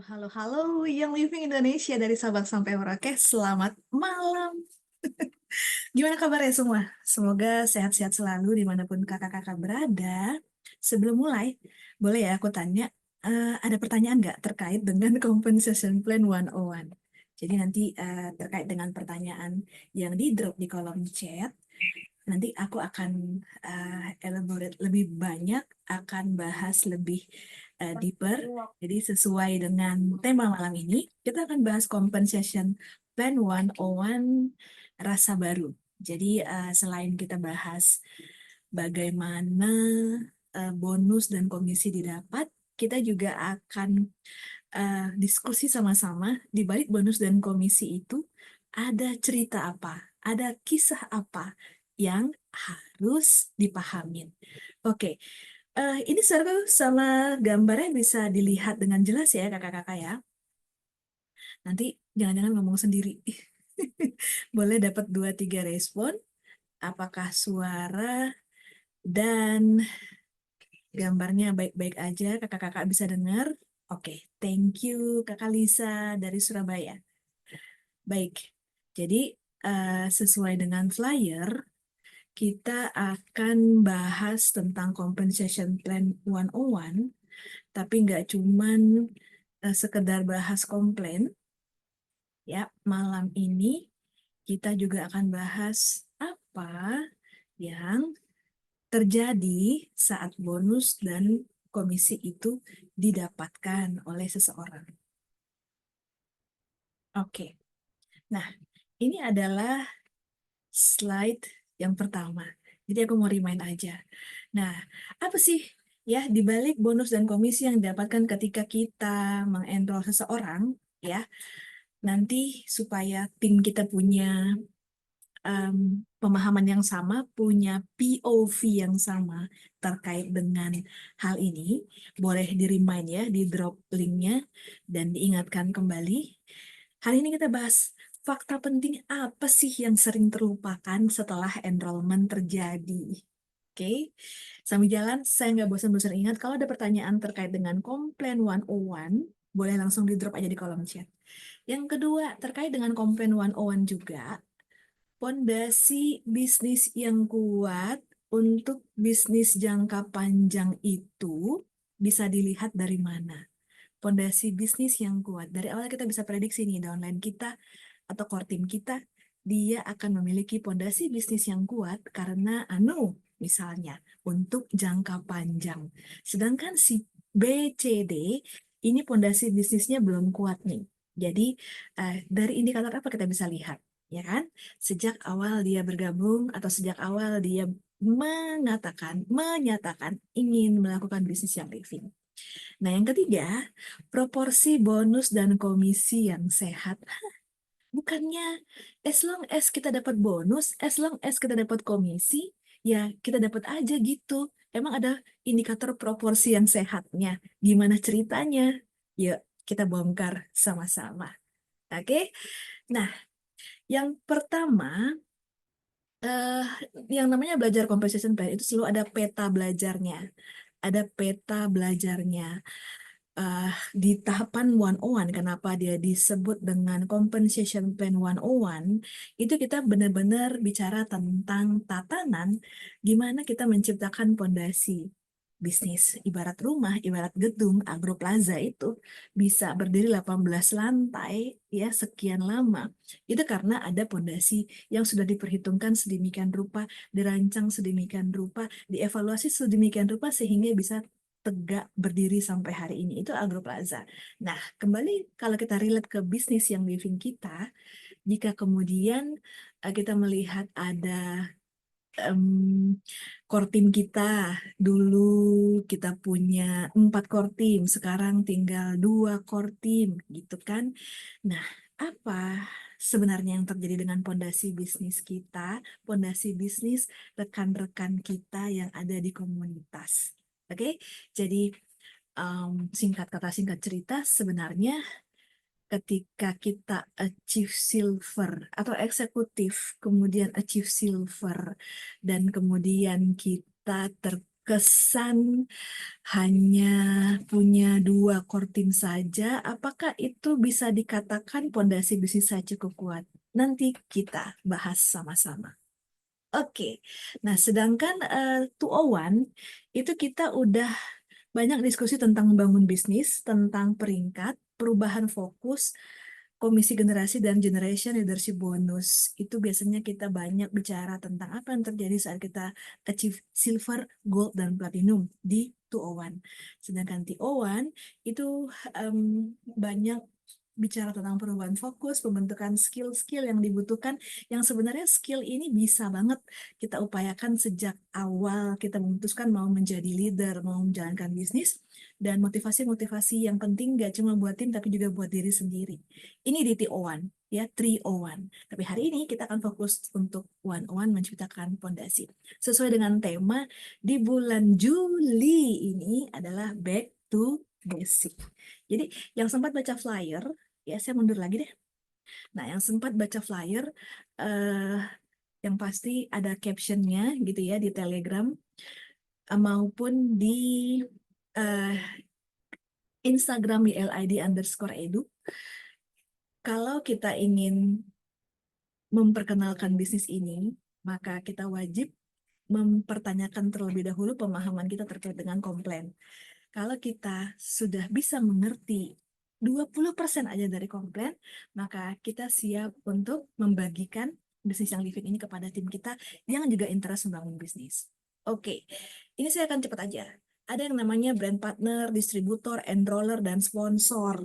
Halo, halo, yang living Indonesia dari Sabang sampai Merauke. Selamat malam. Gimana kabarnya semua? Semoga sehat-sehat selalu dimanapun kakak-kakak berada. Sebelum mulai, boleh ya aku tanya, ada pertanyaan nggak terkait dengan Compensation Plan 101? Jadi nanti terkait dengan pertanyaan yang di drop di kolom chat, nanti aku akan elaborate lebih banyak, akan bahas lebih deeper. Jadi sesuai dengan tema malam ini, kita akan bahas Compensation Plan 101 rasa baru. Jadi selain kita bahas bagaimana bonus dan komisi didapat, kita juga akan diskusi sama-sama di balik bonus dan komisi itu ada cerita apa, ada kisah apa yang harus dipahamin. Oke, ini seru sama gambarnya bisa dilihat dengan jelas ya kakak-kakak ya. Nanti jangan-jangan ngomong sendiri. Boleh dapat 2-3 respon. Apakah suara dan gambarnya baik-baik aja, kakak-kakak bisa dengar? Oke, thank you Kakak Lisa dari Surabaya. Baik, jadi sesuai dengan flyer, kita akan bahas tentang Compensation Plan 101, tapi nggak cuman sekedar bahas komplain. Ya, malam ini kita juga akan bahas apa yang terjadi saat bonus dan komisi itu didapatkan oleh seseorang. Oke, nah ini adalah slide yang pertama. Jadi aku mau remind aja. Nah, apa sih ya di balik bonus dan komisi yang didapatkan ketika kita mengenroll seseorang ya, nanti supaya tim kita punya em, pemahaman yang sama, punya POV yang sama terkait dengan hal ini, boleh di-remind ya, di drop linknya dan diingatkan kembali. Hari ini kita bahas fakta penting apa sih yang sering terlupakan setelah enrollment terjadi. Oke, sambil jalan, saya nggak bosan-bosan ingat, kalau ada pertanyaan terkait dengan Komplain 101, boleh langsung di drop aja di kolom chat. Yang kedua, terkait dengan Komplain 101 juga, pondasi bisnis yang kuat untuk bisnis jangka panjang itu bisa dilihat dari mana? Pondasi bisnis yang kuat. Dari awal kita bisa prediksi nih, downline kita atau core team kita, dia akan memiliki pondasi bisnis yang kuat karena misalnya, untuk jangka panjang. Sedangkan si B, C, D, ini pondasi bisnisnya belum kuat nih. Jadi, dari indikator apa kita bisa lihat? Ya kan? Sejak awal dia bergabung atau sejak awal dia menyatakan ingin melakukan bisnis yang living. Nah, yang ketiga, proporsi bonus dan komisi yang sehat. Bukannya as long as kita dapat bonus, as long as kita dapat komisi, ya kita dapat aja gitu. Emang ada indikator proporsi yang sehatnya. Gimana ceritanya? Yuk, kita bongkar sama-sama. Oke? Nah, yang pertama, eh, yang namanya belajar compensation plan itu selalu ada peta belajarnya. Ada peta belajarnya. eh, di tahapan 101, kenapa dia disebut dengan Compensation Plan 101, itu kita benar-benar bicara tentang tatanan, gimana kita menciptakan pondasi bisnis. Ibarat rumah, ibarat gedung, agroplaza itu bisa berdiri 18 lantai, ya sekian lama. Itu karena ada pondasi yang sudah diperhitungkan sedemikian rupa, dirancang sedemikian rupa, dievaluasi sedemikian rupa sehingga bisa tegak berdiri sampai hari ini. Itu agroplaza. Nah, kembali kalau kita relate ke bisnis yang living kita, jika kemudian kita melihat ada em, core team kita, dulu kita punya 4 core team, sekarang tinggal 2 core team, gitu kan. Nah, apa sebenarnya yang terjadi dengan pondasi bisnis kita, pondasi bisnis rekan-rekan kita yang ada di komunitas? Oke, jadi singkat kata singkat cerita, sebenarnya ketika kita achieve silver atau eksekutif, kemudian achieve silver, dan kemudian kita kesan hanya punya dua core team saja, apakah itu bisa dikatakan pondasi bisnis saya cukup kuat? Nanti kita bahas sama-sama. Oke, nah sedangkan 201 itu kita udah banyak diskusi tentang membangun bisnis, tentang peringkat, perubahan fokus, komisi generasi, dan generation leadership bonus. Itu biasanya kita banyak bicara tentang apa yang terjadi saat kita achieve silver, gold, dan platinum di 201. Sedangkan 301 itu em, banyak bicara tentang perubahan fokus, pembentukan skill-skill yang dibutuhkan, yang sebenarnya skill ini bisa banget kita upayakan sejak awal kita memutuskan mau menjadi leader, mau menjalankan bisnis, dan motivasi-motivasi yang penting gak cuma buat tim tapi juga buat diri sendiri. Ini di TO1, ya 301. Tapi hari ini kita akan fokus untuk 101 menciptakan fondasi. Sesuai dengan tema di bulan Juli ini adalah Back to Basic. Jadi yang sempat baca flyer, ya saya mundur lagi deh. Nah, yang sempat baca flyer, eh, yang pasti ada captionnya gitu ya di Telegram maupun di eh, Instagram di LID_edu. Kalau kita ingin memperkenalkan bisnis ini, maka kita wajib mempertanyakan terlebih dahulu pemahaman kita terkait dengan komplain. Kalau kita sudah bisa mengerti 20% aja dari komplain, maka kita siap untuk membagikan bisnis yang living ini kepada tim kita yang juga interest membangun bisnis. Oke, ini saya akan cepat aja. Ada yang namanya brand partner, distributor, enroller, dan sponsor.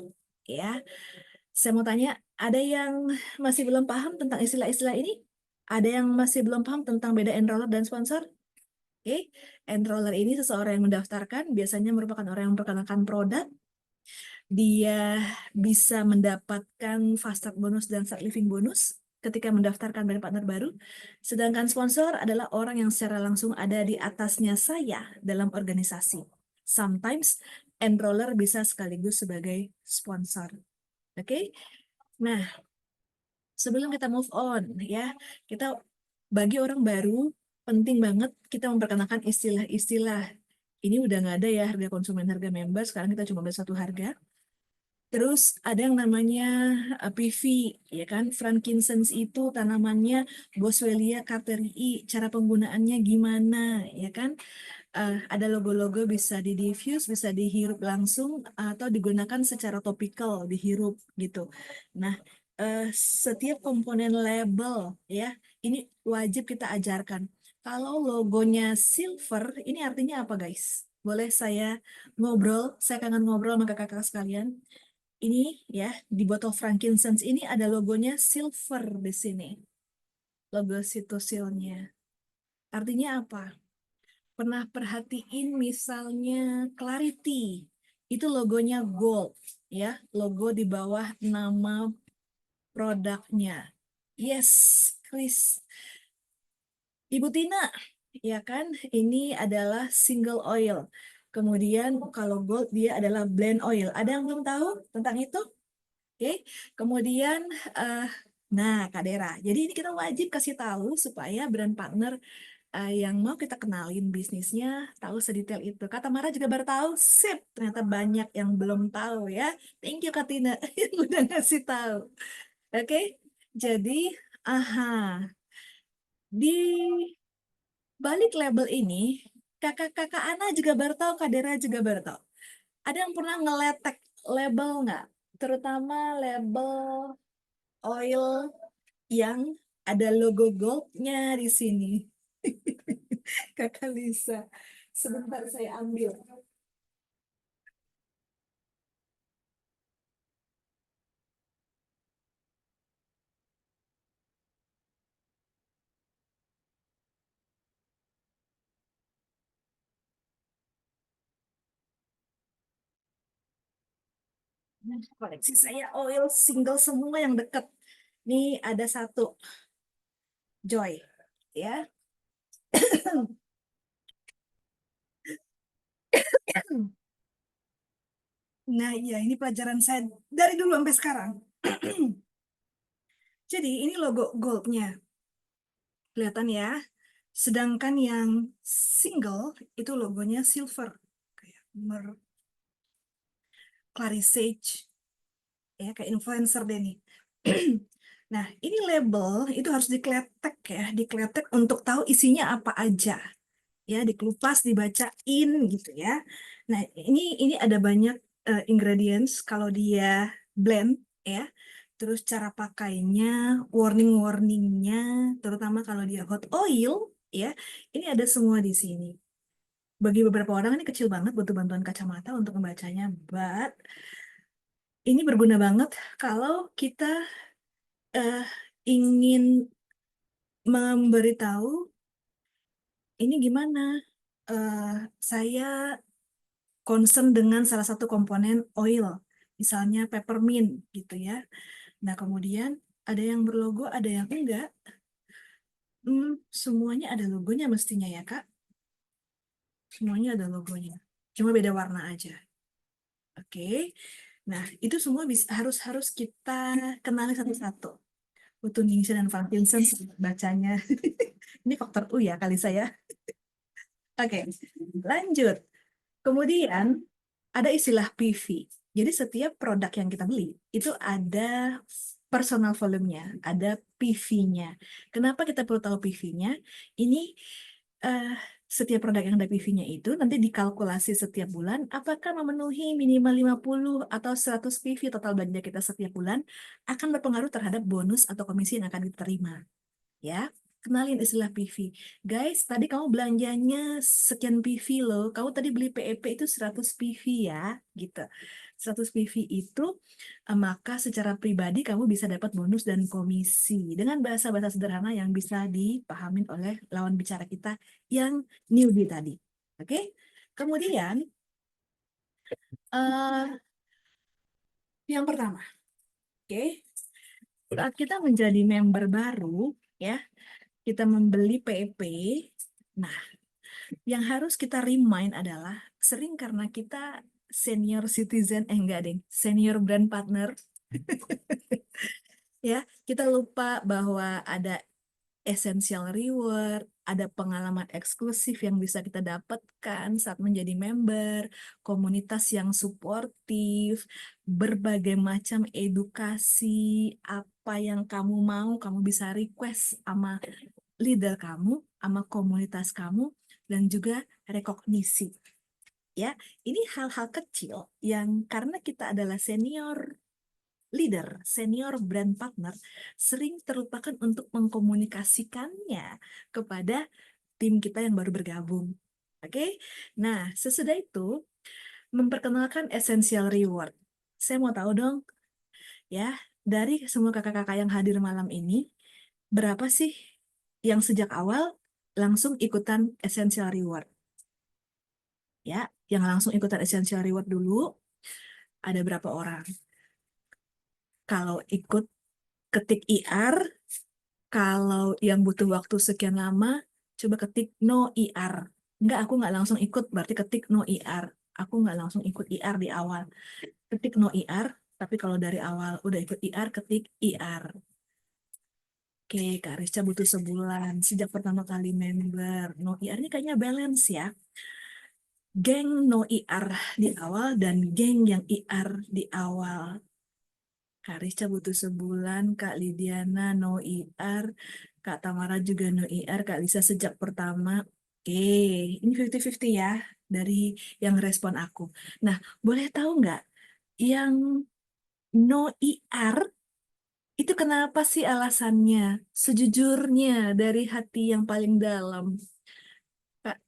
Ya, saya mau tanya, ada yang masih belum paham tentang istilah-istilah ini? Ada yang masih belum paham tentang beda enroller dan sponsor? Oke, enroller ini seseorang yang mendaftarkan, biasanya merupakan orang yang memperkenalkan produk. Dia bisa mendapatkan fast track bonus dan start living bonus ketika mendaftarkan brand partner baru. Sedangkan sponsor adalah orang yang secara langsung ada di atasnya saya dalam organisasi. Sometimes enroller bisa sekaligus sebagai sponsor. Oke? Nah, sebelum kita move on ya, kita bagi orang baru penting banget kita memperkenalkan istilah-istilah. Ini udah nggak ada ya harga konsumen, harga member. Sekarang kita cuma ada satu harga. Terus ada yang namanya PV, ya kan? Frankincense itu tanamannya Boswellia carterii. Cara penggunaannya gimana, ya kan? Ada logo-logo bisa di diffuse, bisa dihirup langsung, atau digunakan secara topikal, dihirup gitu. Nah, eh, setiap komponen label, ya, ini wajib kita ajarkan. Kalau logonya silver, ini artinya apa, guys? Boleh saya ngobrol? Saya kangen ngobrol sama kakak-kakak sekalian. Ini ya, di botol frankincense ini ada logonya silver di sini. Logo sitosilnya. Artinya apa? Pernah perhatiin misalnya Clarity. Itu logonya gold ya, logo di bawah nama produknya. Yes, Chris. Ibu Tina, ya kan? Ini adalah single oil. Kemudian kalau gold dia adalah blend oil. Ada yang belum tahu tentang itu? Oke, kemudian, eh, nah Kak Dera, jadi ini kita wajib kasih tahu supaya brand partner yang mau kita kenalin bisnisnya tahu sedetail itu. Kata Mara juga baru tahu, sip, ternyata banyak yang belum tahu ya. Thank you Kak Tina yang udah ngasih tahu. Oke, jadi, aha, di balik label ini, kakak-kakak Ana juga baru tahu, Kak Dera juga baru tahu. Ada yang pernah ngeletek label nggak? Terutama label oil yang ada logo goldnya di sini. Kakak Lisa, sebentar saya ambil. Nah, koleksi saya oil single semua yang deket. Ini ada satu Joy, ya. Nah, iya ini pelajaran saya dari dulu sampai sekarang. Jadi ini logo goldnya, kelihatan ya. Sedangkan yang single itu logonya silver. Kayak Clary Sage, ya kayak influencer deh nih. Nah, ini label itu harus dikletek ya, dikletek untuk tahu isinya apa aja. Ya, dikelupas, dibacain gitu ya. Nah, ini ada banyak ingredients kalau dia blend ya. Terus cara pakainya, warning-warningnya, terutama kalau dia hot oil ya, ini ada semua di sini. Bagi beberapa orang ini kecil banget, butuh bantuan kacamata untuk membacanya, but ini berguna banget kalau kita eh, ingin memberitahu ini gimana. eh, saya concern dengan salah satu komponen oil, misalnya peppermint gitu ya. Nah, kemudian ada yang berlogo, ada yang enggak. Semuanya ada logonya mestinya ya, Kak. Semuanya ada logonya. Cuma beda warna aja. Oke. Nah, itu semua bisa harus harus kita kenali satu-satu. Butuh Ningsih dan Van Vincent bacanya. Ini faktor U ya kali saya. Oke, lanjut. Kemudian ada istilah PV. Jadi setiap produk yang kita beli itu ada personal volume-nya, ada PV-nya. Kenapa kita perlu tahu PV-nya? Ini eh, setiap produk yang ada PV-nya itu nanti dikalkulasi setiap bulan apakah memenuhi minimal 50 atau 100 PV total belanja kita setiap bulan akan berpengaruh terhadap bonus atau komisi yang akan diterima. Ya, kenalin istilah PV. Guys, tadi kamu belanjanya sekian PV loh. Kamu tadi beli PEP itu 100 PV ya, gitu. 100 PV itu maka secara pribadi kamu bisa dapat bonus dan komisi dengan bahasa-bahasa sederhana yang bisa dipahamin oleh lawan bicara kita yang newbie tadi. Oke? Kemudian eh yang pertama, oke, saat kita menjadi member baru, ya, kita membeli PEP. Nah, yang harus kita remind adalah sering karena kita senior citizen, enggak deh, senior brand partner, ya, kita lupa bahwa ada essential reward, ada pengalaman eksklusif yang bisa kita dapatkan saat menjadi member, komunitas yang suportif, berbagai macam edukasi, apa yang kamu mau, kamu bisa request sama leader kamu, sama komunitas kamu, dan juga rekognisi. Ya, ini hal-hal kecil yang karena kita adalah senior leader, senior brand partner, sering terlupakan untuk mengkomunikasikannya kepada tim kita yang baru bergabung. Oke, nah sesudah itu memperkenalkan essential reward. Saya mau tahu dong, ya, dari semua kakak-kakak yang hadir malam ini, berapa sih yang sejak awal langsung ikutan essential reward? Ya, yang langsung ikutan essential reward dulu, ada berapa orang? Kalau ikut ketik IR, kalau yang butuh waktu sekian lama, coba ketik no IR. Enggak, aku nggak langsung ikut, berarti ketik no IR. Aku nggak langsung ikut IR di awal. Ketik no IR, tapi kalau dari awal udah ikut IR, ketik IR. Oke, Kak Rizka butuh sebulan. Sejak pertama kali member. No IR ini kayaknya balance ya. Geng no IR di awal dan geng yang IR di awal. Kak Rizka butuh sebulan, Kak Lidiana no IR, Kak Tamara juga no IR, Kak Lisa sejak pertama. Oke, ini 50-50 ya dari yang respon aku. Nah, boleh tahu nggak yang no IR itu kenapa sih alasannya? Sejujurnya dari hati yang paling dalam,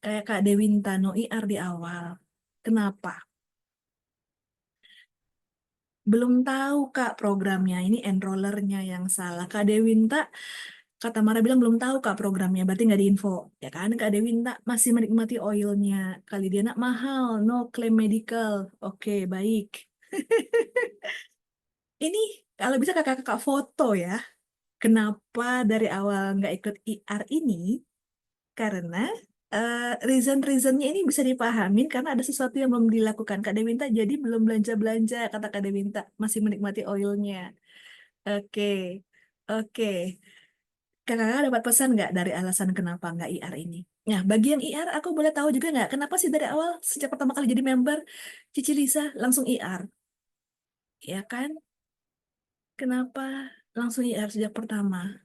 kayak Kak Dewinta no IR di awal. Kenapa? Belum tahu Kak programnya, ini enrollernya yang salah. Kak Dewinta, kata Mara bilang belum tahu Kak programnya, berarti nggak diinfo. Ya kan, Kak Dewinta masih menikmati oilnya. Kali dia nak mahal, no claim medical. Oke, baik. Ini kalau bisa kakak-kakak foto ya. Kenapa dari awal nggak ikut IR ini? Karena reason-reasonnya ini bisa dipahamin karena ada sesuatu yang belum dilakukan. Kak Dewinta jadi belum belanja-belanja, kata Kak Dewinta. Masih menikmati oilnya. Oke, oke. Kakak dapat pesan nggak dari alasan kenapa nggak IR ini? Nah, bagian IR aku boleh tahu juga nggak kenapa sih dari awal sejak pertama kali jadi member Cici Lisa langsung IR? Ya kan? Kenapa langsung IR sejak pertama?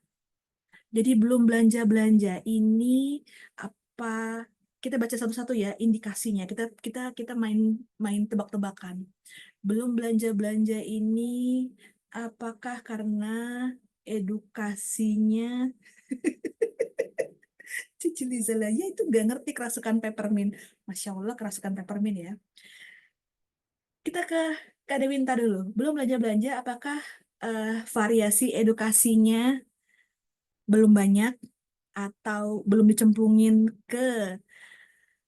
Jadi belum belanja-belanja ini apa kita baca satu-satu ya indikasinya. Kita kita kita main main tebak-tebakan. Belum belanja-belanja ini apakah karena edukasinya Cici Liza lah ya itu nggak ngerti kerasukan peppermint. Masya Allah kerasukan peppermint ya. Kita ke Kak Dewinta dulu. Belum belanja-belanja apakah variasi edukasinya belum banyak atau belum dicemplungin ke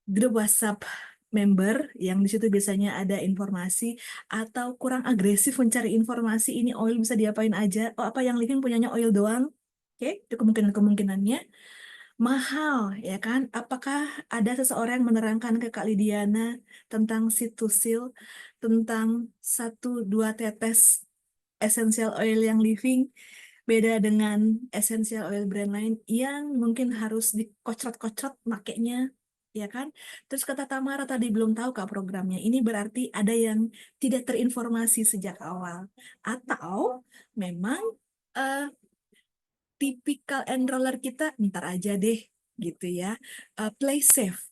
grup WhatsApp member yang di situ biasanya ada informasi atau kurang agresif mencari informasi ini oil bisa diapain aja oh apa yang living punyanya oil doang oke itu kemungkinan-kemungkinannya mahal ya kan apakah ada seseorang yang menerangkan ke Kak Lidiana tentang situsil tentang satu dua tetes essential oil yang living beda dengan essential oil brand lain yang mungkin harus dikocrot-kocrot makainya, ya kan? Terus kata Tamara tadi belum tahu Kak programnya. Ini berarti ada yang tidak terinformasi sejak awal. Atau memang eh, tipikal enroller kita ntar aja deh gitu ya. Play safe.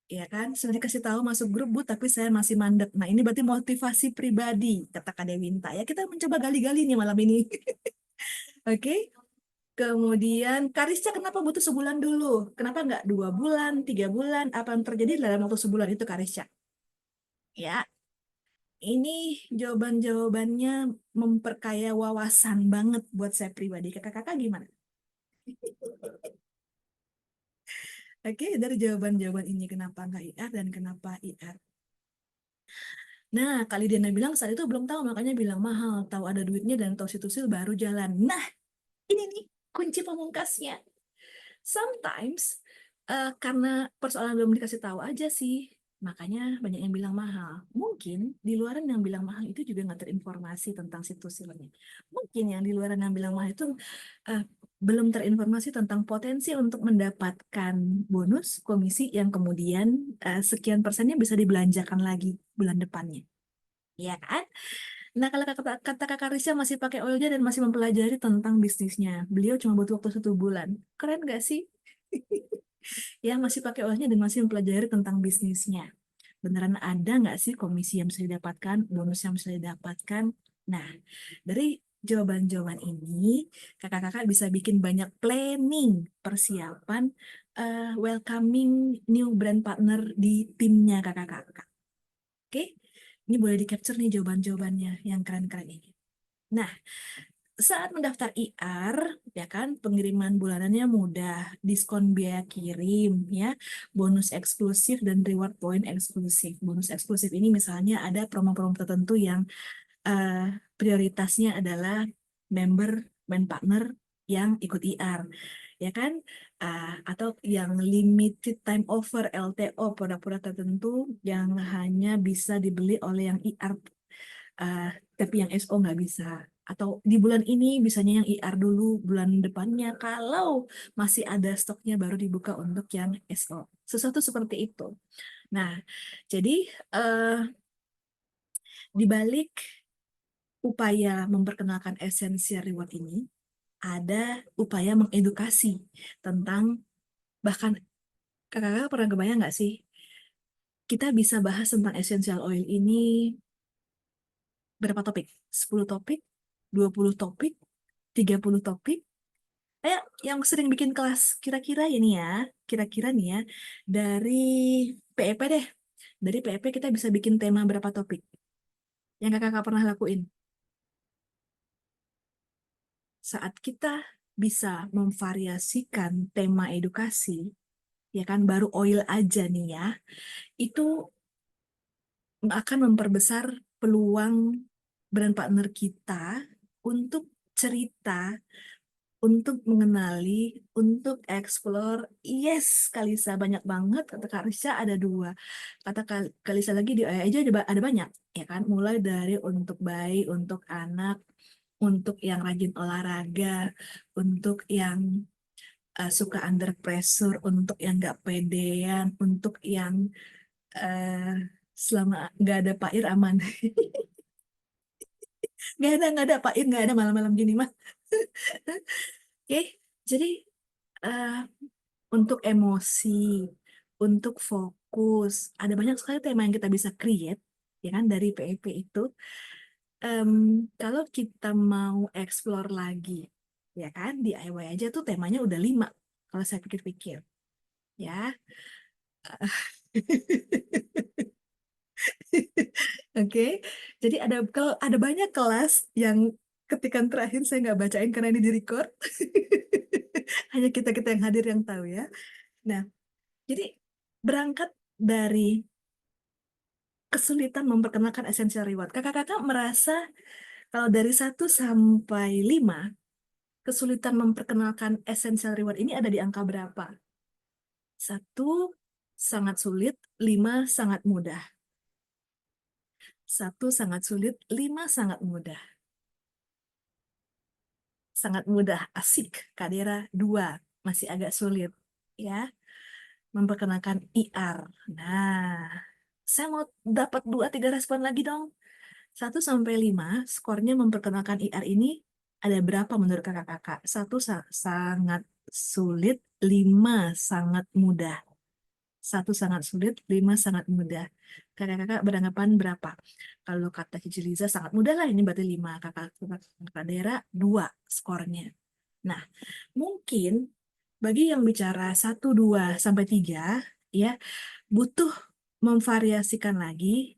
Ya kan, sudah dikasih tahu masuk grup Bu, tapi saya masih mandek. Nah, ini berarti motivasi pribadi, kata Kak Dewinta. Ya, kita mencoba gali-gali nih malam ini. Oke, kemudian Karisca kenapa butuh sebulan dulu? Kenapa nggak 2 bulan, 3 bulan? Apa yang terjadi dalam waktu sebulan itu Karisca? Ya, ini jawaban-jawabannya memperkaya wawasan banget buat saya pribadi. Kakak-kakak gimana? Oke, dari jawaban-jawaban ini kenapa nggak IR dan kenapa IR? Nah, kali Diana bilang saat itu belum tahu, makanya bilang mahal. Tahu ada duitnya dan tahu situ baru jalan. Nah, ini nih kunci pamungkasnya. Sometimes karena persoalan belum dikasih tahu aja sih, makanya banyak yang bilang mahal. Mungkin di luaran yang bilang mahal itu juga nggak terinformasi tentang situs silnya. Mungkin yang di luaran yang bilang mahal itu eh, belum terinformasi tentang potensi untuk mendapatkan bonus komisi yang kemudian sekian persennya bisa dibelanjakan lagi bulan depannya. Iya kan? Nah, kalau kata Kakak Risha masih pakai oilnya dan masih mempelajari tentang bisnisnya. Beliau cuma butuh waktu 1 bulan. Keren gak sih? Ya, masih pakai oilnya dan masih mempelajari tentang bisnisnya. Beneran ada nggak sih komisi yang bisa didapatkan, bonus yang bisa didapatkan? Nah, dari jawaban-jawaban ini, kakak-kakak bisa bikin banyak planning, persiapan, welcoming new brand partner di timnya kakak-kakak. Oke, ini boleh di-capture nih jawaban-jawabannya yang keren-keren ini. Nah, saat mendaftar IR, ya kan, pengiriman bulanannya mudah, diskon biaya kirim, ya, bonus eksklusif dan reward point eksklusif. Bonus eksklusif ini misalnya ada promo-promo tertentu yang eh, prioritasnya adalah member dan partner yang ikut IR, ya kan? Atau yang limited time offer LTO produk-produk tertentu yang hanya bisa dibeli oleh yang IR uh, tapi yang SO nggak bisa. Atau di bulan ini bisanya yang IR dulu, bulan depannya kalau masih ada stoknya baru dibuka untuk yang SO. Sesuatu seperti itu. Nah, jadi uh, di balik upaya memperkenalkan essential reward ini, ada upaya mengedukasi tentang bahkan kakak-kakak pernah kebayang nggak sih kita bisa bahas tentang essential oil ini berapa topik? 10 topik, 20 topik, 30 topik. Ayo, yang sering bikin kelas kira-kira ya nih ya, kira-kira nih ya, dari PEP deh. Dari PEP kita bisa bikin tema berapa topik yang kakak pernah lakuin. Saat kita bisa memvariasikan tema edukasi, ya kan baru oil aja nih ya, itu akan memperbesar peluang brand partner kita untuk cerita untuk mengenali, untuk explore. Yes, Kalisa banyak banget. Kata Kalisa ada 2. Kata Kalisa lagi di AI aja ada banyak, ya kan? Mulai dari untuk bayi, untuk anak, untuk yang rajin olahraga, untuk yang suka under pressure, untuk yang nggak pedean, untuk yang eh, selama nggak ada Pak Ir aman. Nggak ada Pak Ir, nggak ada malam-malam gini mah. Oke, jadi eh, untuk emosi, untuk fokus, ada banyak sekali tema yang kita bisa create, ya kan, dari PEP itu. Em, Kalau kita mau explore lagi, ya kan, DIY aja tuh temanya udah 5, kalau saya pikir-pikir, ya. Oke, jadi kalau ada banyak kelas yang ketikan terakhir saya nggak bacain karena ini di record. Hanya kita-kita yang hadir yang tahu ya. Nah, jadi berangkat dari kesulitan memperkenalkan essential reward. Kakak-kakak merasa kalau dari 1 sampai 5, kesulitan memperkenalkan essential reward ini ada di angka berapa? 1 sangat sulit, 5 sangat mudah. 1 sangat sulit, 5 sangat mudah. Sangat mudah, asik. Kadera 2 masih agak sulit. Ya, memperkenalkan IR. Nah, saya mau dapat 2-3 respon lagi dong. 1 sampai 5, skornya memperkenalkan IR ini ada berapa menurut kakak-kakak? 1 sangat sulit, 5 sangat mudah. 1 sangat sulit, 5 sangat mudah. Kakak-kakak beranggapan berapa? Kalau kata Cici Liza sangat mudah lah, ini berarti 5. Kakak Dera 2 skornya. Nah, mungkin bagi yang bicara 1, 2, sampai 3, ya, butuh memvariasikan lagi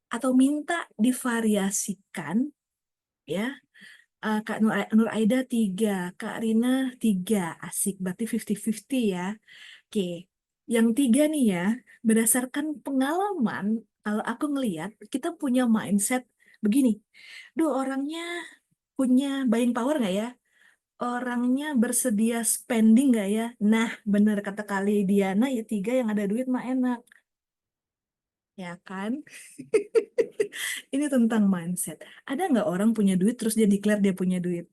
atau minta divariasikan, ya. Kak Nur Aida 3, Kak Rina 3, asik, berarti 50-50 ya. Oke, yang 3 nih ya, berdasarkan pengalaman, kalau aku ngelihat, kita punya mindset begini, duh orangnya punya buying power nggak ya? Orangnya bersedia spending nggak ya? Nah, bener kata kali Diana, ya 3 yang ada duit mah enak. Ya kan? Ini tentang mindset. Ada nggak orang punya duit terus dia declare dia punya duit?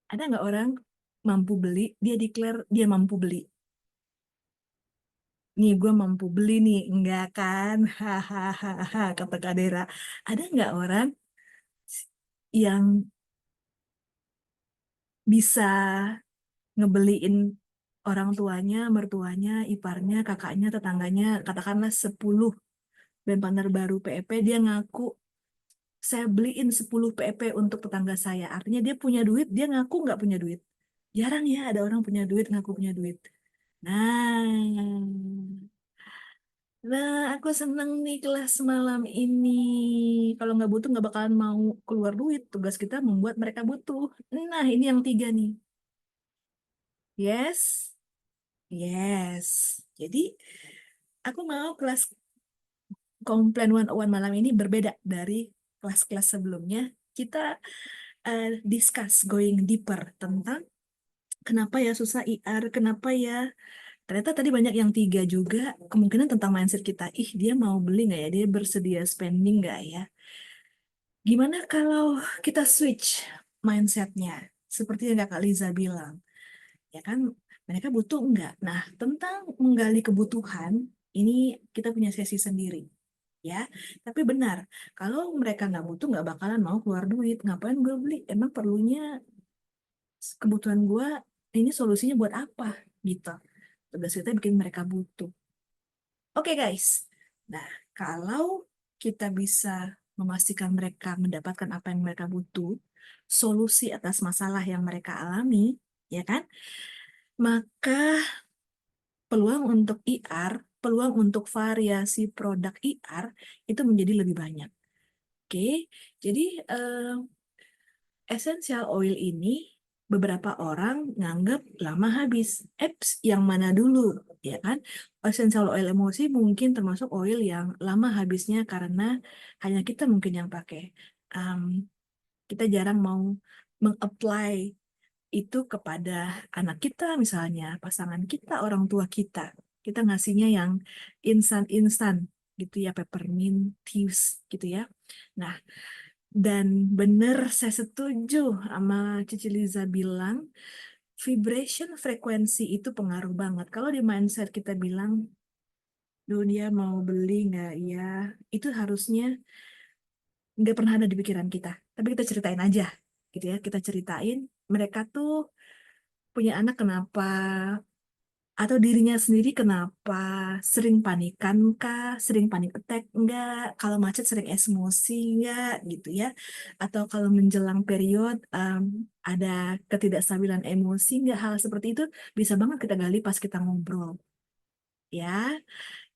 Ada nggak orang mampu beli, dia declare dia mampu beli? Nih, gue mampu beli nih. Enggak kan? Hahaha, kata Kak Dera. Ada nggak orang yang bisa ngebeliin orang tuanya, mertuanya, iparnya, kakaknya, tetangganya, katakanlah 10 dan partner baru PEP, dia ngaku, saya beliin 10 PEP untuk tetangga saya. Artinya dia punya duit, dia ngaku nggak punya duit. Jarang ya ada orang punya duit, ngaku punya duit. Nah, aku seneng nih kelas malam ini. Kalau nggak butuh nggak bakalan mau keluar duit. Tugas kita membuat mereka butuh. Nah, ini yang 3 nih. Yes, yes. Jadi, aku mau kelas Komplain 101 malam ini berbeda dari kelas-kelas sebelumnya. Kita discuss going deeper tentang kenapa ya susah IR, kenapa ya. Ternyata tadi banyak yang 3 juga, kemungkinan tentang mindset kita. Ih, dia mau beli nggak ya? Dia bersedia spending nggak ya? Gimana kalau kita switch mindsetnya? Seperti yang Kak Liza bilang. Ya kan, mereka butuh nggak? Nah, tentang menggali kebutuhan, ini kita punya sesi sendiri. Ya, tapi benar, kalau mereka nggak butuh, nggak bakalan mau keluar duit. Ngapain gue beli? Emang perlunya kebutuhan gue, ini solusinya buat apa? Gitu. Tugas kita bikin mereka butuh. Oke guys, nah kalau kita bisa memastikan mereka mendapatkan apa yang mereka butuh, solusi atas masalah yang mereka alami, ya kan? Maka peluang untuk IR, peluang untuk variasi produk IR itu menjadi lebih banyak. Oke, jadi eh, essential oil ini beberapa orang nganggap lama habis. Apps yang mana dulu, ya kan? Essential oil emosi mungkin termasuk oil yang lama habisnya karena hanya kita mungkin yang pakai. Em, kita jarang mau meng-apply itu kepada anak kita misalnya, pasangan kita, orang tua kita. Kita ngasihnya yang instan-instan gitu ya, peppermint, tips gitu ya. Nah, Dan benar saya setuju sama Cici Liza bilang, vibration frekuensi itu pengaruh banget. Kalau di mindset kita bilang, dunia mau beli nggak ya, itu harusnya nggak pernah ada di pikiran kita. Tapi kita ceritain aja, gitu ya. Kita ceritain, mereka tuh punya anak kenapa, atau dirinya sendiri kenapa, sering panikan kah, sering panik attack enggak, kalau macet sering emosi enggak, gitu ya. Atau kalau menjelang period ada ketidakstabilan emosi enggak, hal seperti itu bisa banget kita gali pas kita ngobrol, ya.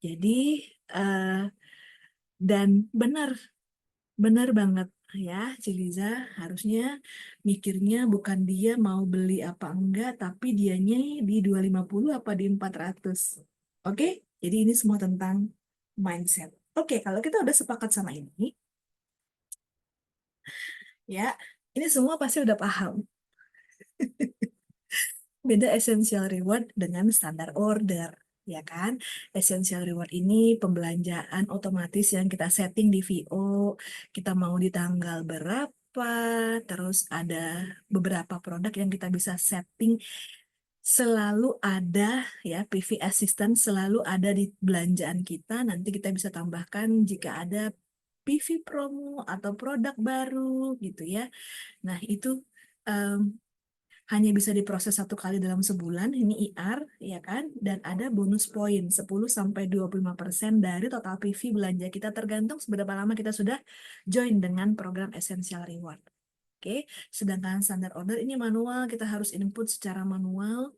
Jadi, eh, dan benar, benar banget ya, Ciliza, harusnya mikirnya bukan dia mau beli apa enggak, tapi dianya di 250 apa di 400. Oke? Jadi ini semua tentang mindset. Oke, kalau kita udah sepakat sama ini, ya, ini semua pasti udah paham. Beda essential reward dengan standar order, ya kan? Essential reward ini pembelanjaan otomatis yang kita setting di VO, kita mau di tanggal berapa, terus ada beberapa produk yang kita bisa setting selalu ada, ya, PV Assistant selalu ada di belanjaan kita. Nanti kita bisa tambahkan jika ada PV promo atau produk baru gitu ya. Nah, itu em, hanya bisa diproses satu kali dalam sebulan, ini IR, ya kan? Dan ada bonus poin 10-25% dari total PV belanja kita tergantung seberapa lama kita sudah join dengan program Essential Reward. Oke, sedangkan standar order ini manual, kita harus input secara manual.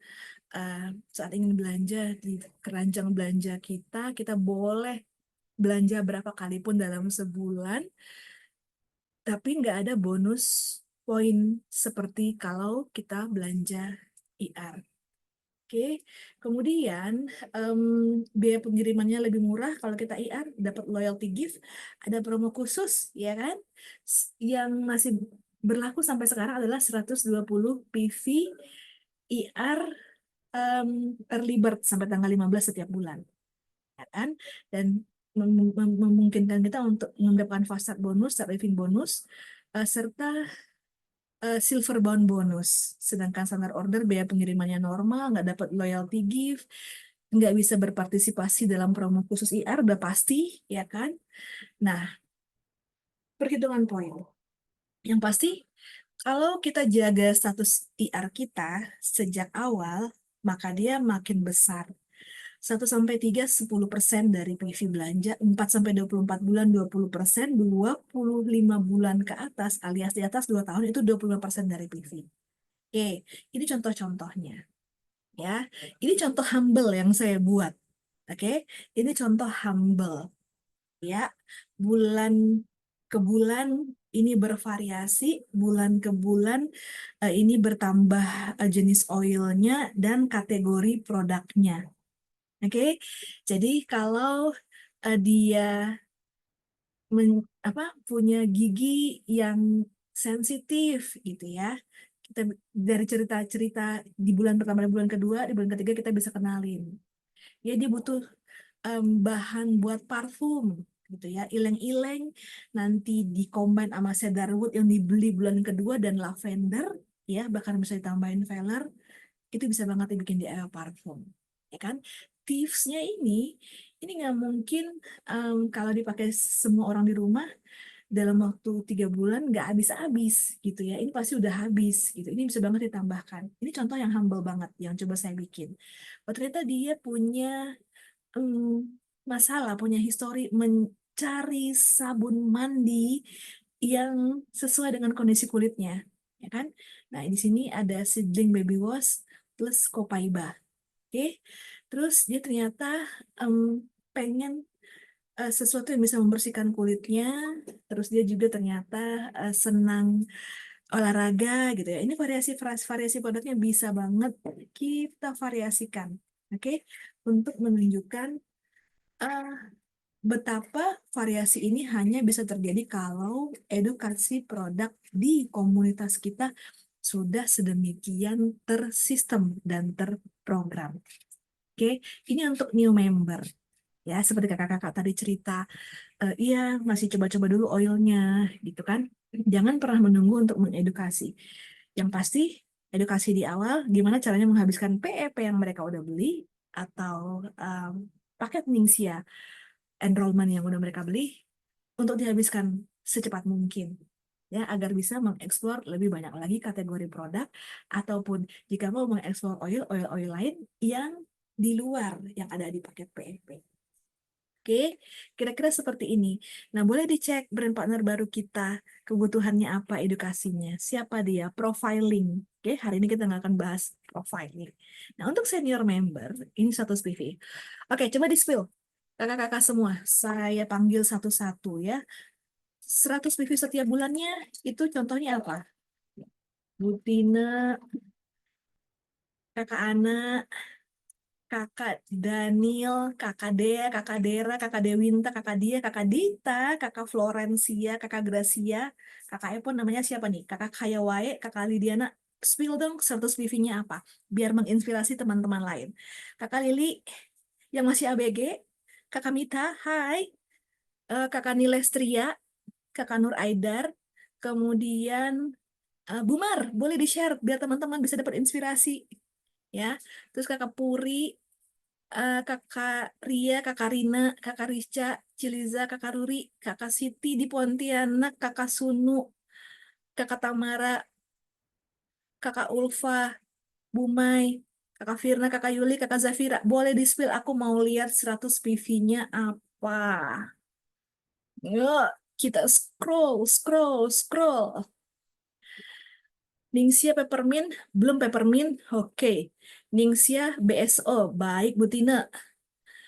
Saat ingin belanja di keranjang belanja kita, kita boleh belanja berapa kali pun dalam sebulan, tapi nggak ada bonus poin seperti kalau kita belanja IR. Oke, kemudian em, biaya pengirimannya lebih murah kalau kita IR, dapat loyalty gift, ada promo khusus, ya kan? Yang masih berlaku sampai sekarang adalah 120 PV IR early bird sampai tanggal 15 setiap bulan, ya kan? Dan memungkinkan kita untuk mendapatkan fast start bonus, start living bonus, serta silver bound bonus. Sedangkan standar order biaya pengirimannya normal, nggak dapat loyalty gift, nggak bisa berpartisipasi dalam promo khusus IR, udah pasti, ya kan? Nah, perhitungan poin. Yang pasti, kalau kita jaga status IR kita sejak awal, maka dia makin besar. 1-3 10% dari PV belanja, 4-24 bulan 20%, 25 bulan ke atas alias di atas 2 tahun itu 25% dari PV. Oke, ini contoh-contohnya, ya. Ini contoh humble yang saya buat. Oke, ini contoh humble, ya. Bulan ke bulan ini bervariasi, bulan ke bulan ini bertambah jenis oilnya dan kategori produknya. Oke, jadi kalau dia punya gigi yang sensitif gitu ya, kita dari cerita-cerita di bulan pertama dan bulan kedua, di bulan ketiga kita bisa kenalin. Ya, dia butuh bahan buat parfum gitu ya, ileng-ileng, nanti dikombin sama cedarwood yang dibeli bulan kedua dan lavender, ya, bahkan bisa ditambahin velar, itu bisa banget dibikin di air parfum, ya kan? Tipsnya ini nggak mungkin kalau dipakai semua orang di rumah dalam waktu 3 bulan nggak habis-habis gitu ya. Ini pasti udah habis gitu. Ini bisa banget ditambahkan. Ini contoh yang humble banget yang coba saya bikin. Oh, ternyata dia punya masalah, punya histori mencari sabun mandi yang sesuai dengan kondisi kulitnya, ya kan? Nah, di sini ada Seedling Baby Wash plus Copaiba. Oke, terus dia ternyata em, pengen sesuatu yang bisa membersihkan kulitnya, terus dia juga ternyata senang olahraga gitu ya. Ini variasi produknya bisa banget kita variasikan, oke, untuk menunjukkan eh, betapa variasi ini hanya bisa terjadi kalau edukasi produk di komunitas kita sudah sedemikian tersistem dan terprogram. Oke, ini untuk new member. Ya, seperti kakak-kakak tadi cerita, iya masih coba-coba dulu oilnya, gitu kan. Jangan pernah menunggu untuk mengedukasi. Yang pasti, edukasi di awal, gimana caranya menghabiskan PEP yang mereka udah beli, atau paket Ningxia enrollment yang udah mereka beli, untuk dihabiskan secepat mungkin. Ya, agar bisa mengeksplor lebih banyak lagi kategori produk, ataupun jika mau mengeksplor oil-oil lain yang di luar yang ada di paket PEP. Oke, kira-kira seperti ini. Nah, boleh dicek brand partner baru kita, kebutuhannya apa, edukasinya, siapa dia, profiling. Oke, hari ini kita nggak akan bahas profiling. Nah, untuk senior member, ini 100 PV. Oke, coba di-spill. Kakak-kakak semua, saya panggil satu-satu ya. 100 PV setiap bulannya, itu contohnya apa? Butina, kakak Ana, kakak Daniel, kakak Dea, kakak Dera, kakak Dewinta, kakak Dia, kakak Dita, kakak Florencia, kakak Gracia, kakak Epon namanya siapa nih? Kakak Kayawae, kakak Lidiana. Spill dong 100 PV-nya apa? Biar menginspirasi teman-teman lain. Kakak Lili yang masih ABG, kakak Mita, hai. Kakak Nilestria, kakak Nur Aidar, kemudian Bumar, boleh di-share biar teman-teman bisa dapat inspirasi. Ya, terus kakak Puri, kakak Ria, kakak Rina, kakak Rica, Ciliza, kakak Ruri, kakak Siti di Pontianak, kakak Sunu, kakak Tamara, kakak Ulfa, Bumai, kakak Firna, kakak Yuli, kakak Zafira. Boleh di-spill, aku mau lihat 100 PV-nya apa. Yuk, kita scroll, scroll, scroll. Ningxia Peppermint, belum Peppermint, oke. Ningxia BSO, baik Bu Tina.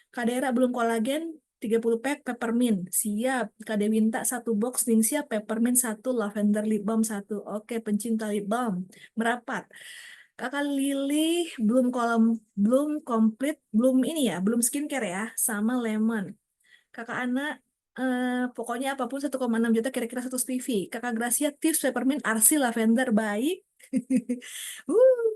Kadera belum kolagen, 30 pack peppermint. Siap. Kade minta satu box Ningxia peppermint satu, lavender lip balm satu. Oke, pencinta lip balm. Merapat. Kakak Lili belum komplit, belum ini ya, belum skincare ya, sama lemon. Kakak Ana pokoknya apapun 1,6 juta kira-kira 100 PV. Kakak Gracia tips peppermint arsi lavender baik. uh,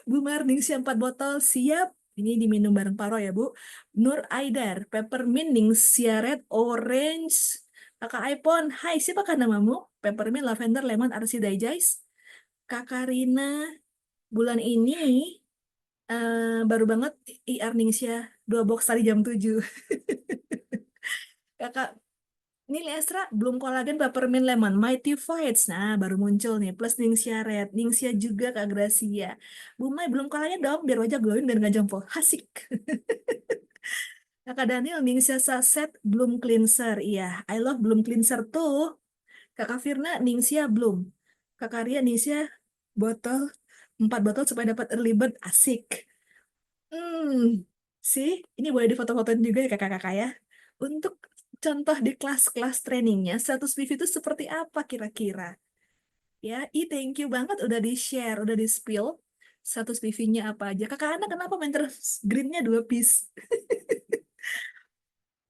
Bu Marning siap 4 botol siap. Ini diminum bareng Paro ya Bu. Nur Aidar peppermint Ningxia red orange. Kakak iPhone, hai siapakah namamu? Peppermint lavender lemon arsi digest. Kakak Rina bulan ini baru banget IR Ningxia 2 box tadi jam 7. Kakak Ini Lestra belum kolagen peppermint lemon Mighty Fights. Nah, baru muncul nih. Plus Ningxia Red. Ningxia juga Kak Gracia. Bu Mai belum kolagen dong biar wajah glowing dan nggak jempol. Asik. Kakak Daniel Ningxia Saset belum cleanser. Iya, I love belum cleanser tuh. Kakak Firna Ningxia belum. Kakak Ria Ningxia botol 4 botol supaya dapat early bird. Asik. Hmm, sih, ini boleh difoto-fotoin juga ya kakak-kakak ya. Untuk contoh di kelas-kelas trainingnya, 100 PV itu seperti apa kira-kira? Ya, thank you banget udah di-share, udah di-spill. 100 PV-nya apa aja. Kakak Ana kenapa winter green-nya 2 piece?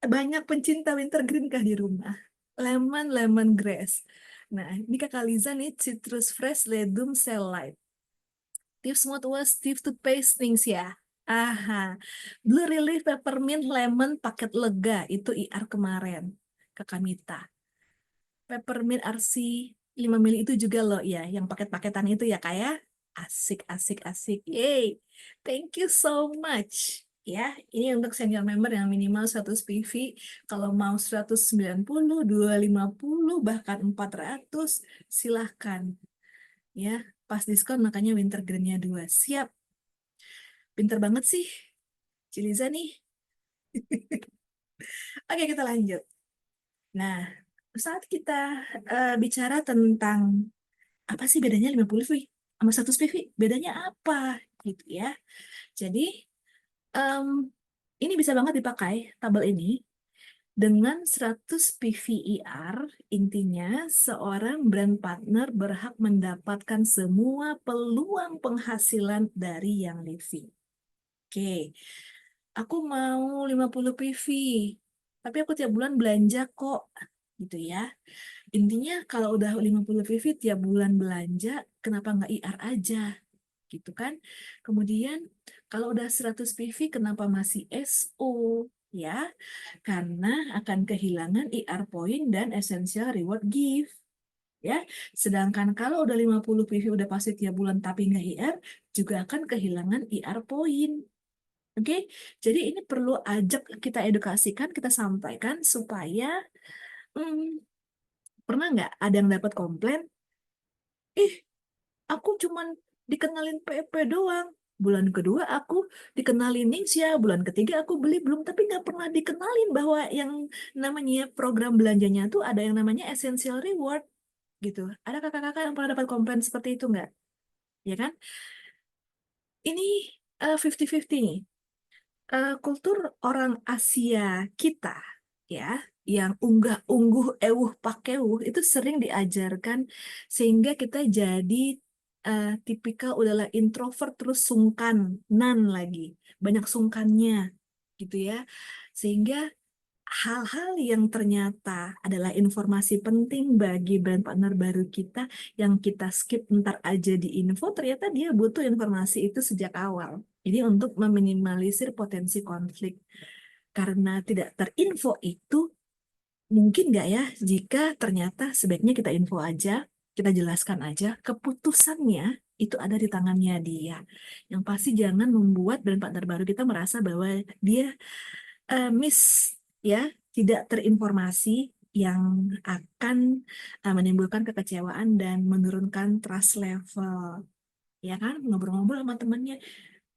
Banyak pencinta winter green kah di rumah? Lemon, lemongrass. Nah, ini kakak Liza nih, citrus fresh, ledum, cell light. Tips mouthwash, tips toothpaste things ya. Aha. Blue Relief Peppermint Lemon paket lega itu IR kemarin. Kakak Mita. Peppermint RC 5 mili itu juga loh ya, yang paket-paketan itu ya kak ya. Asik, asik, asik. Yay. Thank you so much. Ya, ini untuk senior member yang minimal 100 PV. Kalau mau 190, 250, bahkan 400, silahkan. Ya, pas diskon makanya winter green-nya 2. Siap. Pinter banget sih, Ciliza nih. Oke, kita lanjut. Nah, saat kita bicara tentang apa sih bedanya 50 PV sama 100 PV? Bedanya apa? Gitu ya. Jadi, em, ini bisa banget dipakai tabel ini dengan 100 PVIR. Intinya, seorang brand partner berhak mendapatkan semua peluang penghasilan dari yang living. Oke, aku mau 50 PV, tapi aku tiap bulan belanja kok, gitu ya. Intinya kalau udah 50 PV tiap bulan belanja, kenapa nggak IR aja, gitu kan? Kemudian kalau udah 100 PV, kenapa masih SO? Ya, karena akan kehilangan IR point dan essential reward gift. ya. Sedangkan kalau udah 50 PV udah pasti tiap bulan tapi nggak IR, juga akan kehilangan IR poin. Oke, jadi ini perlu ajak kita edukasikan, kita sampaikan supaya hmm, pernah nggak ada yang dapat komplain, ih aku cuman dikenalin PP doang. Bulan kedua aku dikenalin Ningsia, bulan ketiga aku beli belum, tapi nggak pernah dikenalin bahwa yang namanya program belanjanya tuh ada yang namanya essential reward gitu. Ada kakak-kakak yang pernah dapat komplain seperti itu nggak? Ya kan? Ini 50-50 nih. Kultur orang Asia kita ya yang unggah-ungguh ewuh pakewuh itu sering diajarkan sehingga kita jadi tipikal udahlah introvert terus sungkan nan lagi banyak sungkannya gitu ya sehingga hal-hal yang ternyata adalah informasi penting bagi brand partner baru kita yang kita skip ntar aja di info ternyata dia butuh informasi itu sejak awal. Jadi untuk meminimalisir potensi konflik karena tidak terinfo itu mungkin nggak ya jika ternyata sebaiknya kita info aja, kita jelaskan aja keputusannya itu ada di tangannya dia. Yang pasti jangan membuat brand partner baru kita merasa bahwa dia miss ya, tidak terinformasi yang akan menimbulkan kekecewaan dan menurunkan trust level. Ya kan, ngobrol-ngobrol sama temennya,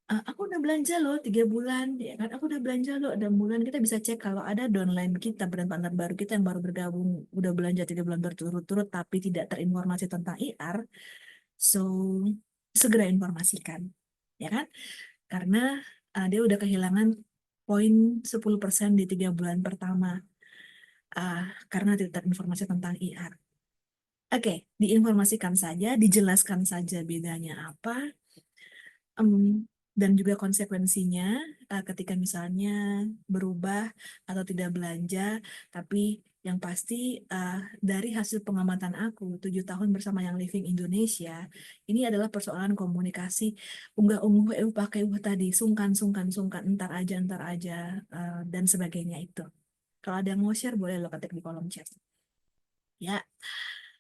aku udah belanja loh 3 bulan, ya kan, aku udah belanja loh 6 bulan. Kita bisa cek kalau ada downline kita, brand partner baru kita yang baru bergabung, udah belanja 3 bulan berturut-turut, tapi tidak terinformasi tentang IR, so segera informasikan, ya kan? Karena dia udah kehilangan poin 10% di 3 bulan pertama uh, karena tidak terinformasi tentang IR. Oke, diinformasikan saja, dijelaskan saja bedanya apa, em, dan juga konsekuensinya ketika misalnya berubah atau tidak belanja, tapi yang pasti dari hasil pengamatan aku 7 tahun bersama yang Living Indonesia, ini adalah persoalan komunikasi unggah-ungguh pakai tadi sungkan entar aja dan sebagainya itu. Kalau ada yang mau share boleh lo ketik di kolom chat. Ya,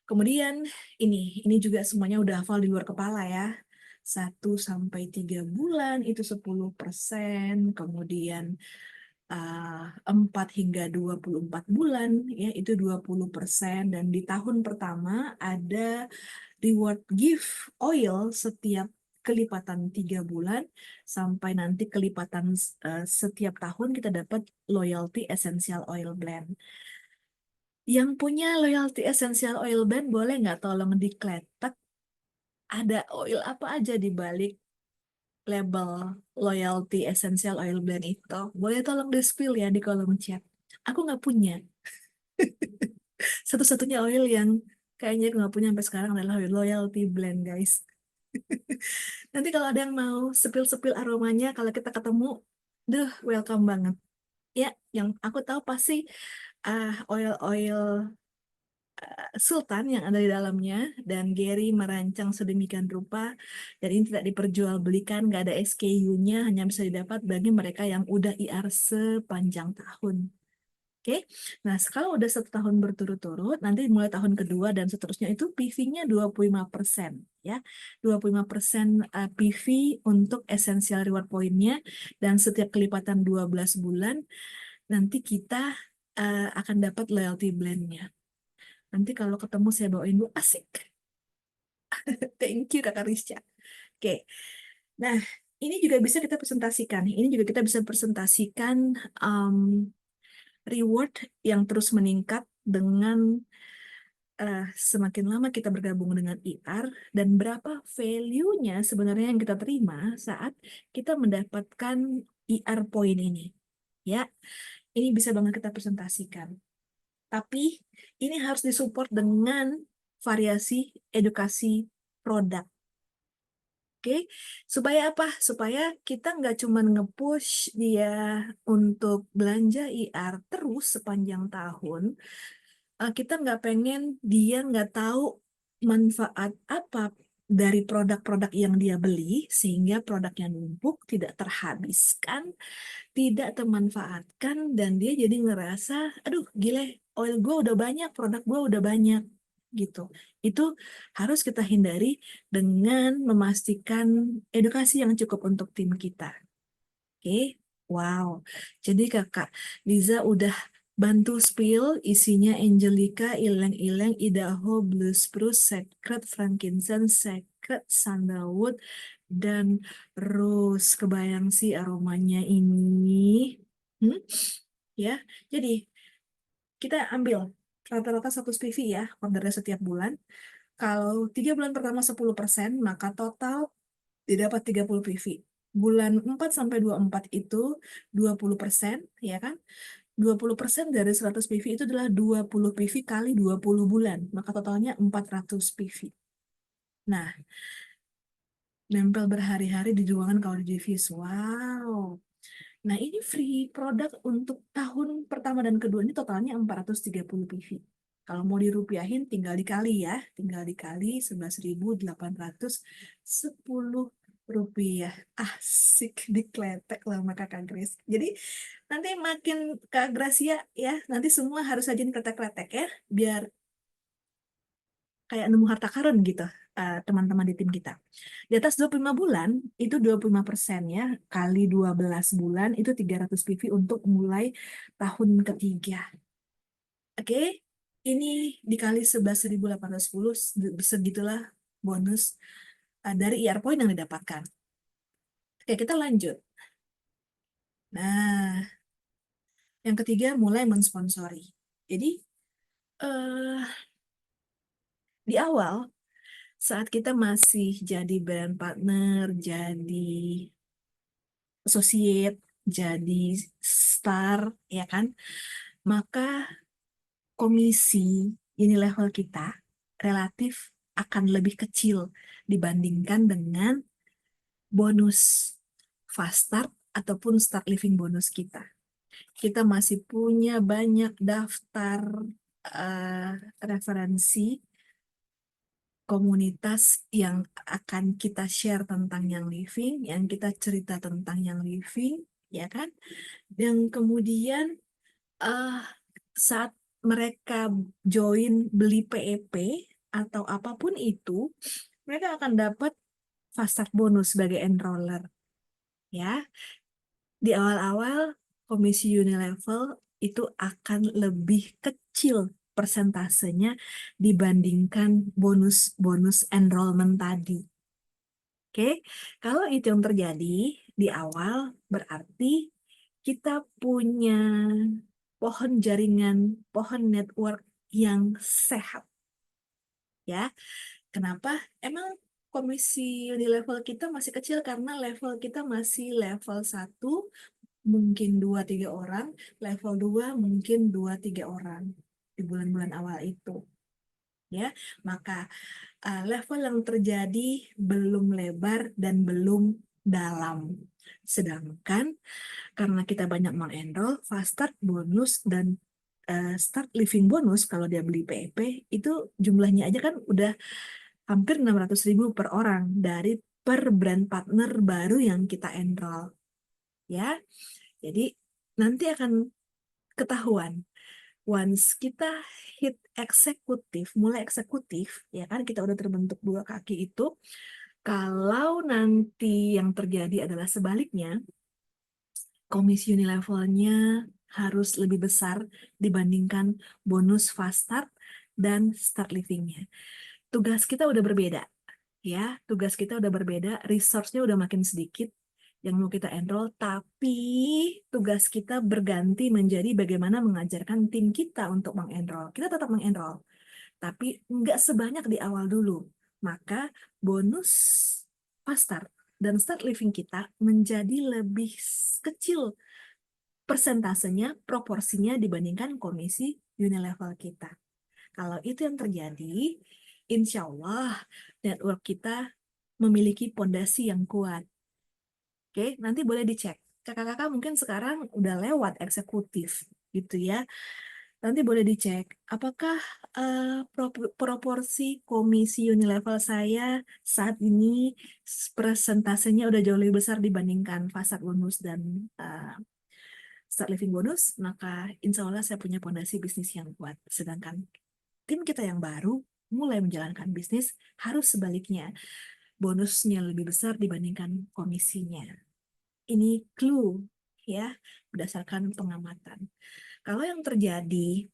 kemudian ini juga semuanya udah hafal di luar kepala ya. 1 sampai 3 bulan itu 10%, kemudian 4 hingga 24 bulan ya itu 20%, dan di tahun pertama ada reward gift oil setiap kelipatan 3 bulan sampai nanti kelipatan setiap tahun kita dapat loyalty essential oil blend. Yang punya loyalty essential oil blend boleh nggak tolong dikletek ada oil apa aja di balik label loyalty essential oil blend itu? Boleh tolong di-spill ya di kolom chat. Aku nggak punya. Satu-satunya oil yang kayaknya aku nggak punya sampai sekarang adalah loyalty blend, guys. Nanti kalau ada yang mau sepil-sepil aromanya, kalau kita ketemu, duh, welcome banget. Ya, yang aku tahu pasti oil-oil Sultan yang ada di dalamnya, dan Gary merancang sedemikian rupa dan ini tidak diperjualbelikan, nggak ada SKU-nya, hanya bisa didapat bagi mereka yang udah IR sepanjang tahun. Oke, nah kalau udah 1 tahun berturut-turut, nanti mulai tahun kedua dan seterusnya itu PV-nya 25%, ya. 25% PV untuk essential reward point-nya, dan setiap kelipatan 12 bulan, nanti kita akan dapat loyalty blend-nya. Nanti kalau ketemu saya bawain dulu, asik. Thank you Kakak Risca. Oke, nah ini juga bisa kita presentasikan. Ini juga kita bisa presentasikan um, reward yang terus meningkat dengan semakin lama kita bergabung dengan IR dan berapa value-nya sebenarnya yang kita terima saat kita mendapatkan IR point ini. Ya, ini bisa banget kita presentasikan. Tapi ini harus disupport dengan variasi edukasi produk. Oke, supaya apa? Supaya kita nggak cuma nge-push dia untuk belanja IR terus sepanjang tahun. Kita nggak pengen dia nggak tahu manfaat apa dari produk-produk yang dia beli, sehingga produknya numpuk, tidak terhabiskan, tidak termanfaatkan, dan dia jadi ngerasa, aduh gile, oil gue udah banyak, produk gue udah banyak. gitu. Itu harus kita hindari dengan memastikan edukasi yang cukup untuk tim kita. Oke, wow. Jadi Kakak Liza udah bantu spill isinya Angelica, Ileng-Ileng, Idaho, Blue Spruce, Sacred, Frankincense, Sacred, Sandalwood, dan Rose. Kebayang sih aromanya ini. Hmm? Ya, jadi kita ambil rata-rata 100 PV ya, ordernya setiap bulan. Kalau 3 bulan pertama 10%, maka total didapat 30 PV. Bulan 4 sampai 24 itu 20%, ya kan? 20% dari 100 PV itu adalah 20 PV kali 20 bulan. Maka totalnya 400 PV. Nah, nempel berhari-hari di ruangan kalau di diffuse. Wow. Nah, ini free produk untuk tahun pertama dan kedua ini totalnya 430 PV. Kalau mau dirupiahin tinggal dikali ya, tinggal dikali 11.810 rupiah. Asik dikletek lah sama Kakak Grace. Jadi nanti makin Kak Gracia ya, nanti semua harus sajin kletek-kletek ya, biar kayak nemu harta karun gitu, teman-teman di tim kita. Di atas 25 bulan, itu 25% ya, kali 12 bulan, itu 300 PV untuk mulai tahun ketiga. Oke, ini dikali 11.810, segitulah bonus dari IR Point yang didapatkan. Oke, kita lanjut. Nah, yang ketiga mulai mensponsori. Jadi, eh, di awal, saat kita masih jadi brand partner, jadi associate, jadi star, ya kan? Maka komisi ini level kita relatif akan lebih kecil dibandingkan dengan bonus fast start ataupun start living bonus kita. Kita masih punya banyak daftar eh, referensi komunitas yang akan kita share tentang yang living, yang kita cerita tentang yang living, ya kan? Dan kemudian eh, saat mereka join beli PEP atau apapun itu, mereka akan dapat fast start bonus sebagai enroller. Ya, di awal-awal komisi Unilevel itu akan lebih kecil persentasenya dibandingkan bonus-bonus enrollment tadi. Oke, kalau itu yang terjadi di awal, berarti kita punya pohon jaringan, pohon network yang sehat. Ya, kenapa? Emang komisi di level kita masih kecil karena level kita masih level 1, mungkin 2-3 orang, level 2 mungkin 2-3 orang di bulan-bulan awal itu. Ya, maka level yang terjadi belum lebar dan belum dalam. Sedangkan karena kita banyak mengenroll, fast start bonus dan start living bonus kalau dia beli PEP itu jumlahnya aja kan udah hampir 600.000 per orang dari per brand partner baru yang kita enroll. Ya, jadi nanti akan ketahuan once kita hit eksekutif, mulai eksekutif, ya kan kita udah terbentuk dua kaki itu, kalau nanti yang terjadi adalah sebaliknya, komisi unilevelnya harus lebih besar dibandingkan bonus fast start dan start livingnya. Tugas kita udah berbeda, ya. Tugas kita udah berbeda, resource-nya udah makin sedikit yang mau kita enroll, tapi tugas kita berganti menjadi bagaimana mengajarkan tim kita untuk mengenroll. Kita tetap mengenroll, tapi nggak sebanyak di awal dulu. Maka bonus fast start dan start living kita menjadi lebih kecil persentasenya, proporsinya dibandingkan komisi unilevel kita. Kalau itu yang terjadi, insya Allah network kita memiliki pondasi yang kuat. Oke, nanti boleh dicek. Kakak-kakak mungkin sekarang udah lewat eksekutif, gitu ya. Nanti boleh dicek, apakah proporsi komisi unilevel saya saat ini persentasenya udah jauh lebih besar dibandingkan fasad bonus dan start living bonus, maka insya Allah saya punya pondasi bisnis yang kuat. Sedangkan tim kita yang baru mulai menjalankan bisnis, harus sebaliknya. Bonusnya lebih besar dibandingkan komisinya. Ini clue ya, berdasarkan pengamatan. Kalau yang terjadi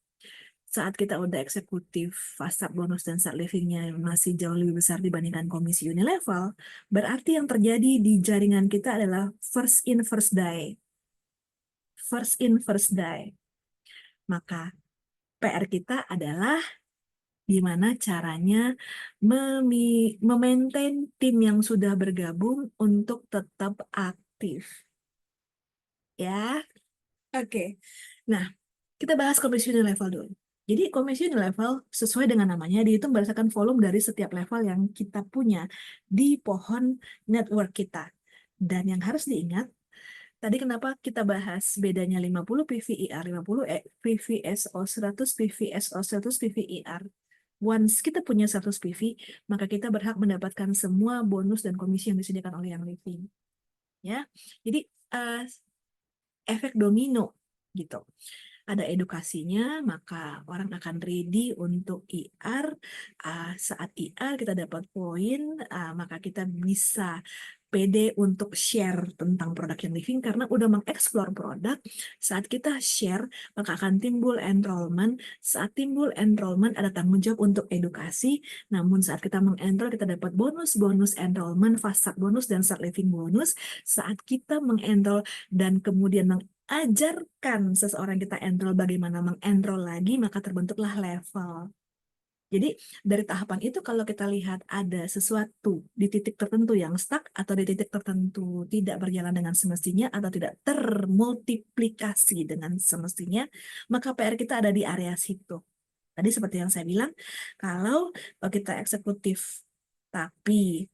saat kita udah eksekutif, fast start bonus dan start livingnya masih jauh lebih besar dibandingkan komisi Unilevel, berarti yang terjadi di jaringan kita adalah first in, first die. First in, first die. Maka PR kita adalah gimana caranya memaintain tim yang sudah bergabung untuk tetap aktif. Ya, oke. Nah, kita bahas komisi level dulu. Jadi komisi level sesuai dengan namanya dihitung berdasarkan volume dari setiap level yang kita punya di pohon network kita. Dan yang harus diingat, tadi kenapa kita bahas bedanya 50 PVIR, 50 PVSO, 100 PVSO, 100 PVIR. Once kita punya 100 PV, maka kita berhak mendapatkan semua bonus dan komisi yang disediakan oleh yang living. Ya, jadi eh, efek domino gitu. Ada edukasinya, maka orang akan ready untuk IR. Saat IR kita dapat poin, maka kita bisa pede untuk share tentang produk yang living karena udah mengeksplor produk. Saat kita share, maka akan timbul enrollment. Saat timbul enrollment, ada tanggung jawab untuk edukasi. Namun saat kita mengenroll, kita dapat bonus-bonus enrollment, fast start bonus, dan start living bonus. Saat kita mengenroll dan kemudian ajarkan seseorang kita enroll bagaimana mengenroll lagi, maka terbentuklah level. Jadi dari tahapan itu kalau kita lihat ada sesuatu di titik tertentu yang stuck atau di titik tertentu tidak berjalan dengan semestinya atau tidak termultiplikasi dengan semestinya, maka PR kita ada di area situ. Tadi seperti yang saya bilang, kalau kita eksekutif tapi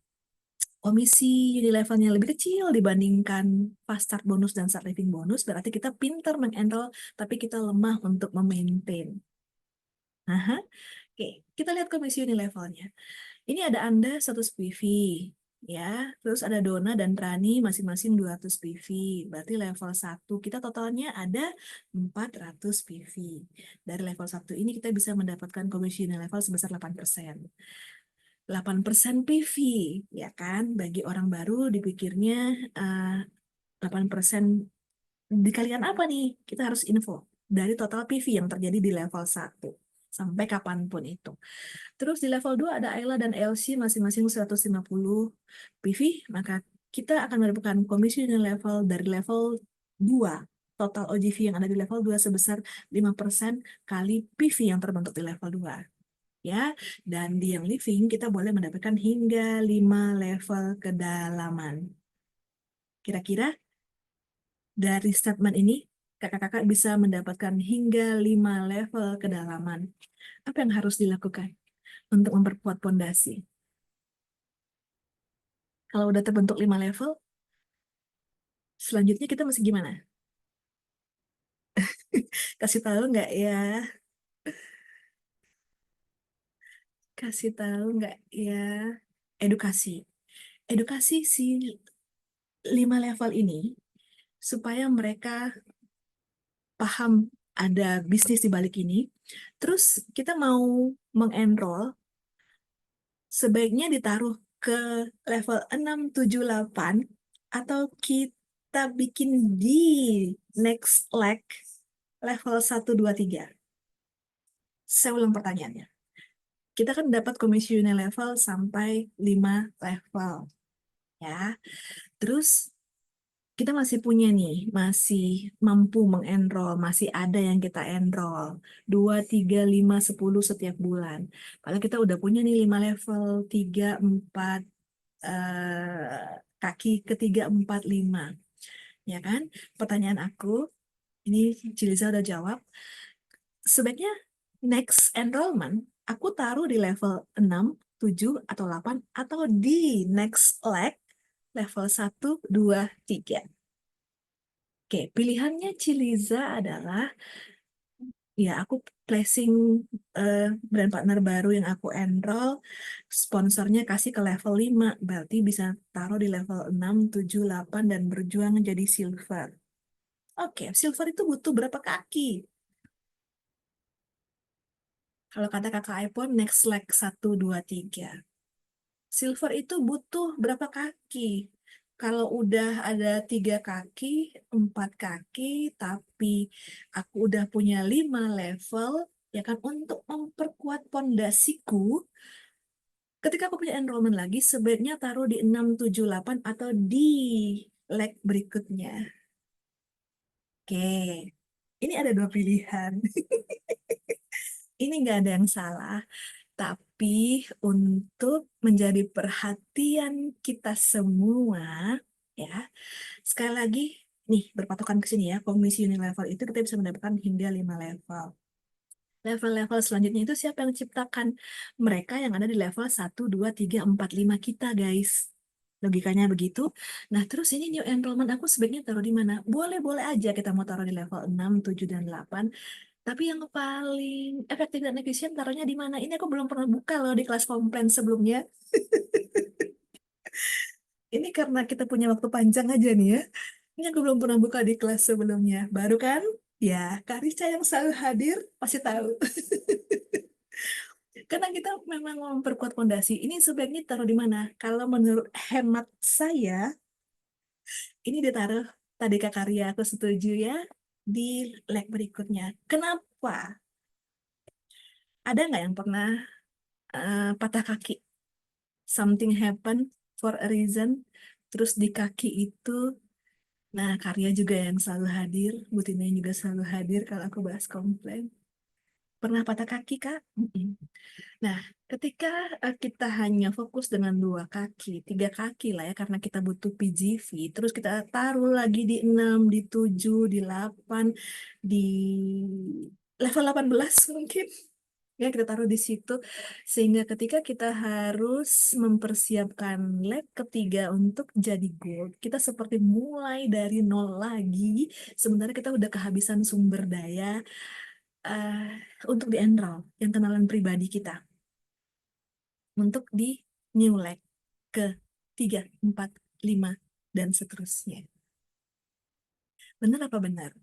komisi Unilevelnya lebih kecil dibandingkan fast start bonus dan start living bonus, berarti kita pintar mengenroll, tapi kita lemah untuk memaintain. Aha. Oke, kita lihat komisi Unilevelnya. Ini ada Anda 100 PV, ya. Terus ada Dona dan Rani masing-masing 200 PV. Berarti level 1 kita totalnya ada 400 PV. Dari level 1 ini kita bisa mendapatkan komisi Unilevel sebesar 8%. 8% PV, ya kan? Bagi orang baru dipikirnya 8% dikalikan apa nih? Kita harus info dari total PV yang terjadi di level 1 sampai kapanpun itu. Terus di level 2 ada Ayla dan LC masing-masing 150 PV, maka kita akan mendapatkan komisi level dari level 2. Total OGV yang ada di level 2 sebesar 5% kali PV yang terbentuk di level 2. Ya, dan di yang living kita boleh mendapatkan hingga 5 level kedalaman. Kira-kira dari statement ini kakak-kakak bisa mendapatkan hingga 5 level kedalaman. Apa yang harus dilakukan untuk memperkuat pondasi? Kalau udah terbentuk 5 level, selanjutnya kita mesti gimana? Kasih tahu nggak ya? Kasih tahu nggak ya? Edukasi. Edukasi si 5 level ini supaya mereka paham ada bisnis di balik ini. Terus kita mau mengenroll, sebaiknya ditaruh ke level 6, 7, 8, atau kita bikin di next leg level 1, 2, 3. Saya ulang pertanyaannya. Kita kan dapat komisi level sampai 5 level. Ya, terus kita masih punya nih, masih mampu mengenroll, masih ada yang kita enroll 2, 3, 5, 10 setiap bulan. Kalau kita udah punya nih 5 level 3, 4, kaki ketiga, 4, 5. Ya kan? Pertanyaan aku, ini Ciliza udah jawab, sebaiknya next enrollment aku taruh di level 6, 7, atau 8, atau di next leg level 1, 2, 3. Oke, pilihannya Ciliza adalah, ya aku placing brand partner baru yang aku enroll, sponsornya kasih ke level 5, berarti bisa taruh di level 6, 7, 8, dan berjuang jadi silver. Oke, silver itu butuh berapa kaki? Kalau kata kakak iPhone, next leg 1, 2, 3. Silver itu butuh berapa kaki? Kalau udah ada 3 kaki, 4 kaki, tapi aku udah punya 5 level, ya kan, untuk memperkuat pondasiku, ketika aku punya enrollment lagi, sebaiknya taruh di 6, 7, 8, atau di leg berikutnya. Oke, ini ada 2 pilihan. Ini nggak ada yang salah. Tapi untuk menjadi perhatian kita semua, ya, sekali lagi, nih, berpatokan ke sini ya, komisi Unilevel itu kita bisa mendapatkan hingga 5 level. Level-level selanjutnya itu siapa yang ciptakan? Mereka yang ada di level 1, 2, 3, 4, 5 kita, guys. Logikanya begitu. Nah, terus ini new enrollment aku sebaiknya taruh di mana? Boleh-boleh aja kita mau taruh di level 6, 7, dan 8. Tapi yang paling efektif dan efisien taruhnya di mana? Ini aku belum pernah buka loh di kelas komplain sebelumnya. Ini karena kita punya waktu panjang aja nih ya. Ini aku belum pernah buka di kelas sebelumnya. Baru kan? Ya, Kak Rica yang selalu hadir pasti tahu. Karena kita memang mau memperkuat fondasi. Ini sebaiknya taruh di mana? Kalau menurut hemat saya, ini ditaruh, tadi Kak Karya aku setuju ya, di leg berikutnya. Kenapa? Ada nggak yang pernah patah kaki? Something happen for a reason. Terus di kaki itu, nah, Karya juga yang selalu hadir, Butina yang juga selalu hadir kalau aku bahas komplain. Pernah patah kaki, Kak? Mm-mm. Nah, ketika kita hanya fokus dengan 2 kaki, 3 kaki lah ya, karena kita butuh PGV, terus kita taruh lagi di 6, di 7, di 8, di level 18 mungkin. Ya, kita taruh di situ. Sehingga ketika kita harus mempersiapkan leg ketiga untuk jadi gold, kita seperti mulai dari nol lagi, sementara kita udah kehabisan sumber daya eh, untuk di-enroll, yang kenalan pribadi kita untuk di new leg ke 3, 4, 5, dan seterusnya. Benar apa benar?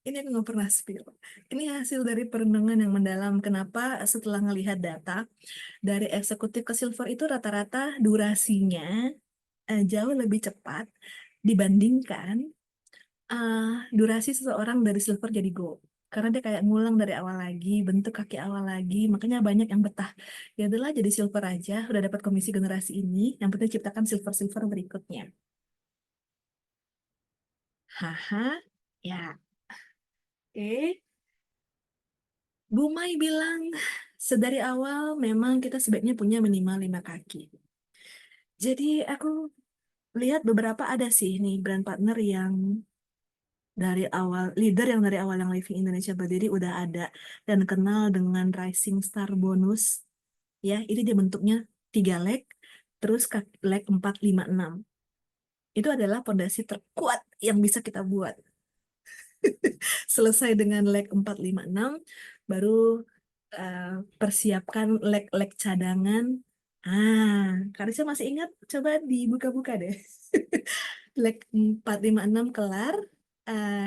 Ini aku nggak pernah spill. Ini hasil dari perenungan yang mendalam. Kenapa setelah ngelihat data, dari eksekutif ke silver itu rata-rata durasinya jauh lebih cepat dibandingkan eh, durasi seseorang dari silver jadi gold. Karena dia kayak ngulang dari awal lagi, bentuk kaki awal lagi, makanya banyak yang betah. Ya adalah jadi silver aja, udah dapat komisi generasi ini, yang penting ciptakan silver-silver berikutnya. Haha, ya. Oke. Bu Mai bilang, sedari awal memang kita sebaiknya punya minimal 5 kaki. Jadi aku lihat beberapa ada sih nih brand partner yang dari awal, leader yang dari awal yang Living Indonesia berdiri udah ada dan kenal dengan Rising Star Bonus. Ya, ini dia bentuknya 3 leg, terus leg 4, 5, 6. Itu adalah pondasi terkuat yang bisa kita buat. Selesai dengan leg 4, 5, 6, baru eh, persiapkan leg-leg cadangan. Karisnya masih ingat? Coba dibuka-buka deh. Leg 4, 5, 6 kelar.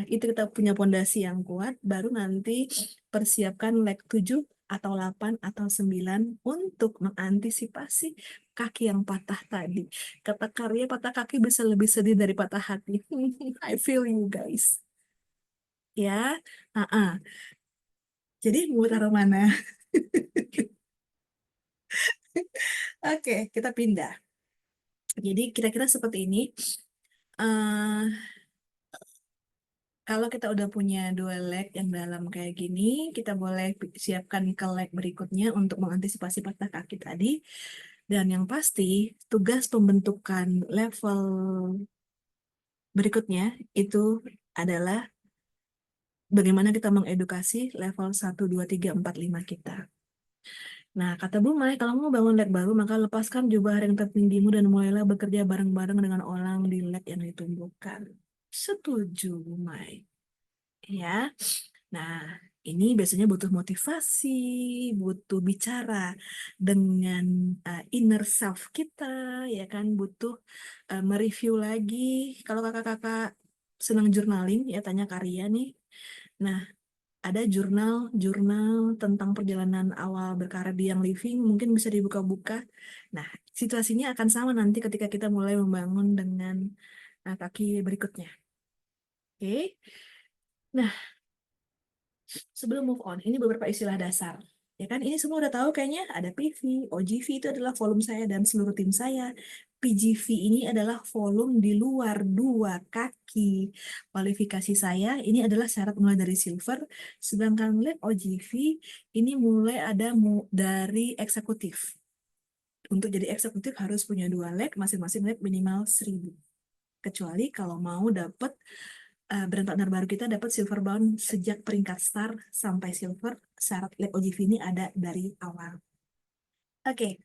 Itu kita punya pondasi yang kuat, baru nanti persiapkan leg 7 atau 8 atau 9 untuk mengantisipasi kaki yang patah tadi. Kata Karya, patah kaki bisa lebih sedih dari patah hati. I feel you guys. Ya, jadi mau taruh mana? Oke, kita pindah. Jadi kira-kira seperti ini. eh Kalau kita udah punya 2 leg yang dalam kayak gini, kita boleh siapkan ke leg berikutnya untuk mengantisipasi patah kaki tadi. Dan yang pasti, tugas pembentukan level berikutnya itu adalah bagaimana kita mengedukasi level 1, 2, 3, 4, 5 kita. Nah, kata Bu Mai, kalau mau bangun leg baru, maka lepaskan jubah ring tertinggimu dan mulailah bekerja bareng-bareng dengan orang di leg yang ditumbuhkan. Setuju, Bu Mai. Ya. Nah, ini biasanya butuh motivasi, butuh bicara dengan inner self kita, ya kan, butuh mereview lagi. Kalau kakak-kakak senang journaling, ya tanya Karya nih. Nah, ada jurnal tentang perjalanan awal berkarir di Young Living, mungkin bisa dibuka-buka. Nah, situasinya akan sama nanti ketika kita mulai membangun dengan kaki berikutnya. Oke. Nah, sebelum move on, ini beberapa istilah dasar. Ya kan, ini semua udah tahu kayaknya ada PV, OGV itu adalah volume saya dan seluruh tim saya. PGV ini adalah volume di luar dua kaki. Kualifikasi saya ini adalah syarat mulai dari silver, sedangkan lab OGV ini mulai ada dari eksekutif. Untuk jadi eksekutif harus punya dua leg, masing-masing leg minimal 1000. Kecuali kalau mau dapat brand partner baru kita dapat silver bound sejak peringkat star sampai silver, syarat lab OGV ini ada dari awal. Oke,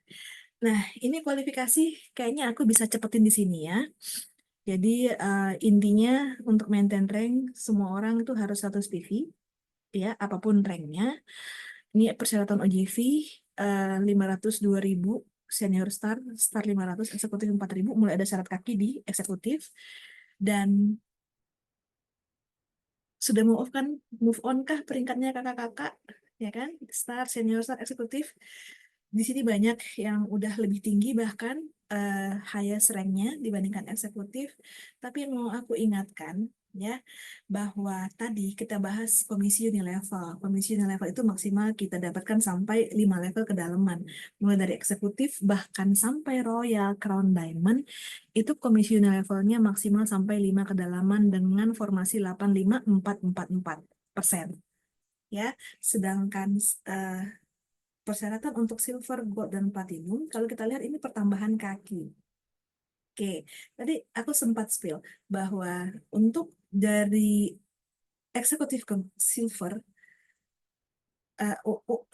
nah ini kualifikasi kayaknya aku bisa cepetin di sini ya. Jadi intinya untuk maintain rank semua orang itu harus 100 PV, ya apapun ranknya. Ini persyaratan OGV 502.000, senior star, star 500, eksekutif 4.000, mulai ada syarat kaki di eksekutif. Dan sudah move on kah peringkatnya kakak-kakak, ya kan? Star, senior star, eksekutif. Di sini banyak yang udah lebih tinggi bahkan highest rank-nya dibandingkan eksekutif. Tapi yang mau aku ingatkan ya bahwa tadi kita bahas komisi unilevel. Komisi unilevel itu maksimal kita dapatkan sampai 5 level kedalaman. Mulai dari eksekutif bahkan sampai royal, crown, diamond itu komisi unilevelnya maksimal sampai 5 kedalaman dengan formasi 85444%. Ya, sedangkan persyaratan untuk silver, gold, dan platinum, kalau kita lihat ini pertambahan kaki. Oke, tadi aku sempat spill bahwa untuk dari eksekutif ke silver,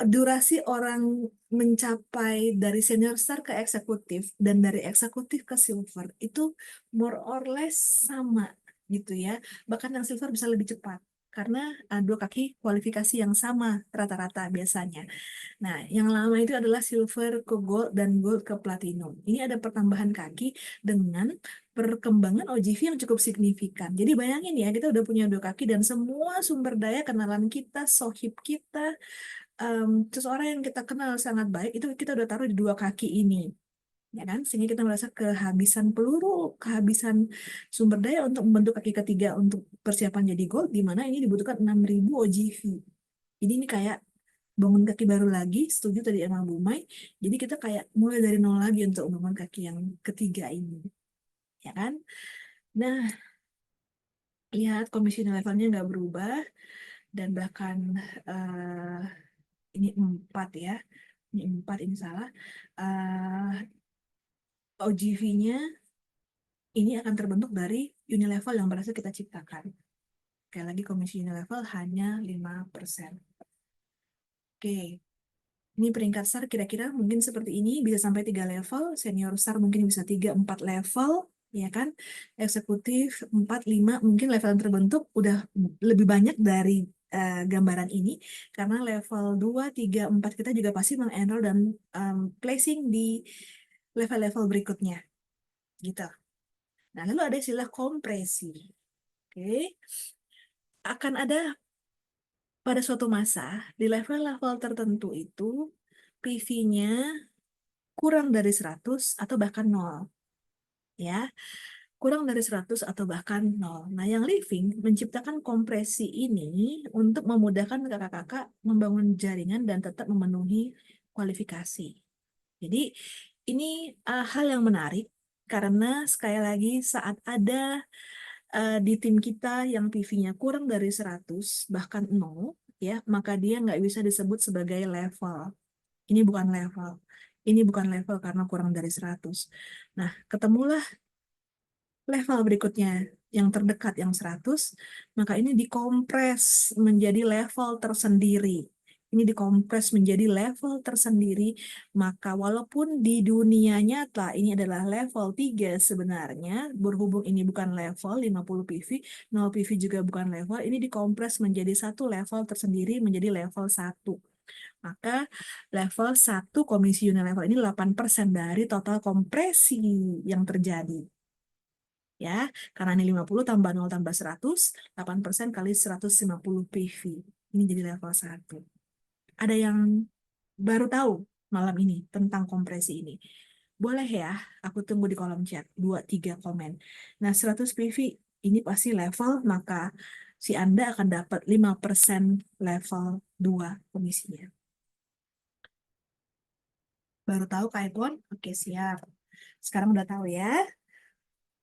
durasi orang mencapai dari senior star ke eksekutif dan dari eksekutif ke silver itu more or less sama gitu ya. Bahkan yang silver bisa lebih cepat karena dua kaki kualifikasi yang sama rata-rata biasanya. Nah, yang lama itu adalah silver ke gold dan gold ke platinum. Ini ada pertambahan kaki dengan perkembangan OGV yang cukup signifikan. Jadi bayangin ya, kita udah punya dua kaki dan semua sumber daya kenalan kita, sohib kita, seseorang yang kita kenal sangat baik, itu kita udah taruh di dua kaki ini. Ya kan? Sehingga kita merasa kehabisan peluru, kehabisan sumber daya untuk membentuk kaki ketiga untuk persiapan jadi gold, di mana ini dibutuhkan 6.000 OGV. Jadi ini kayak bangun kaki baru lagi, setuju tadi sama Bu Mai. Jadi kita kayak mulai dari nol lagi untuk bangun kaki yang ketiga ini, ya kan? Nah, lihat komisi levelnya nggak berubah dan bahkan eh, ini 4 ya, ini 4 ini salah. OGV-nya ini akan terbentuk dari unilevel yang berhasil kita ciptakan. Sekali lagi komisi unilevel hanya 5%. Oke. Ini peringkat STAR kira-kira mungkin seperti ini, bisa sampai 3 level, senior STAR mungkin bisa 3-4 level, ya kan? Eksekutif 4-5, mungkin level yang terbentuk udah lebih banyak dari gambaran ini, karena level 2, 3, 4 kita juga pasti mengenroll dan placing di level-level berikutnya, gitu. Nah, lalu ada istilah kompresi. Oke. Akan ada pada suatu masa, di level-level tertentu itu, PV-nya kurang dari 100 atau bahkan 0. Ya, kurang dari 100 atau bahkan 0. Nah, yang living menciptakan kompresi ini untuk memudahkan kakak-kakak membangun jaringan dan tetap memenuhi kualifikasi. Jadi, ini hal yang menarik karena sekali lagi saat ada di tim kita yang PV-nya kurang dari 100 bahkan 0, ya, maka dia nggak bisa disebut sebagai level. Ini bukan level. Ini bukan level karena kurang dari 100. Nah, ketemulah level berikutnya yang terdekat yang 100, maka ini dikompres menjadi level tersendiri. Ini dikompres menjadi level tersendiri, maka walaupun di dunia nyata ini adalah level 3 sebenarnya, berhubung ini bukan level 50 PV, 0 PV juga bukan level, ini dikompres menjadi satu level tersendiri menjadi level 1. Maka level 1 komisi unilevel ini 8% dari total kompresi yang terjadi. Ya, karena ini 50 tambah 0 tambah 100, 8% kali 150 PV. Ini jadi level 1. Ada yang baru tahu malam ini tentang kompresi ini? Boleh ya, aku tunggu di kolom chat 2-3 komen. Nah, 100 PV ini pasti level, maka si Anda akan dapat 5% level 2 komisinya. Baru tahu Kak Ipon? Oke, siap. Sekarang udah tahu ya.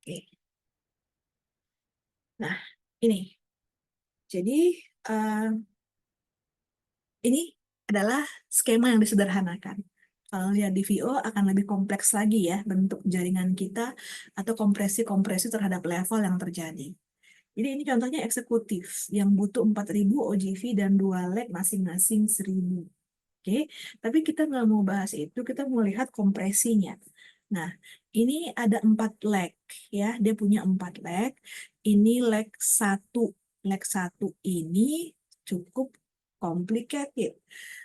Oke. Nah, ini. Jadi, eh, ini adalah skema yang disederhanakan. Kalau lihat di VO akan lebih kompleks lagi ya bentuk jaringan kita atau kompresi-kompresi terhadap level yang terjadi. Jadi ini contohnya eksekutif yang butuh 4.000 OGV dan 2 leg masing-masing 1.000. Oke, tapi kita nggak mau bahas itu, kita mau lihat kompresinya. Nah, ini ada 4 leg ya, dia punya 4 leg. Ini leg 1. Leg 1 ini cukup complicated.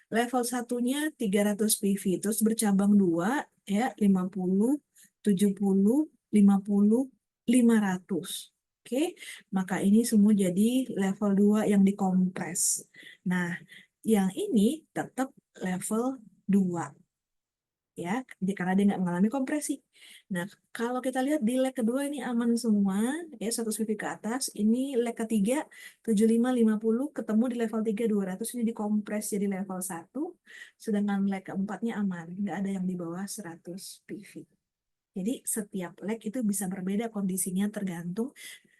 Level satunya 300 PV, terus bercabang 2 ya, 50, 70, 50, 500. Oke, maka ini semua jadi level 2 yang dikompres. Nah, yang ini tetap level 2 ya, karena dia nggak mengalami kompresi. Nah, kalau kita lihat di leg kedua ini aman semua, ya 100 PV ke atas. Ini leg ketiga 75 50 ketemu di level 3 200 ini dikompres jadi level 1. Sedangkan leg keempatnya aman, nggak ada yang di bawah 100 PV. Jadi setiap leg itu bisa berbeda kondisinya tergantung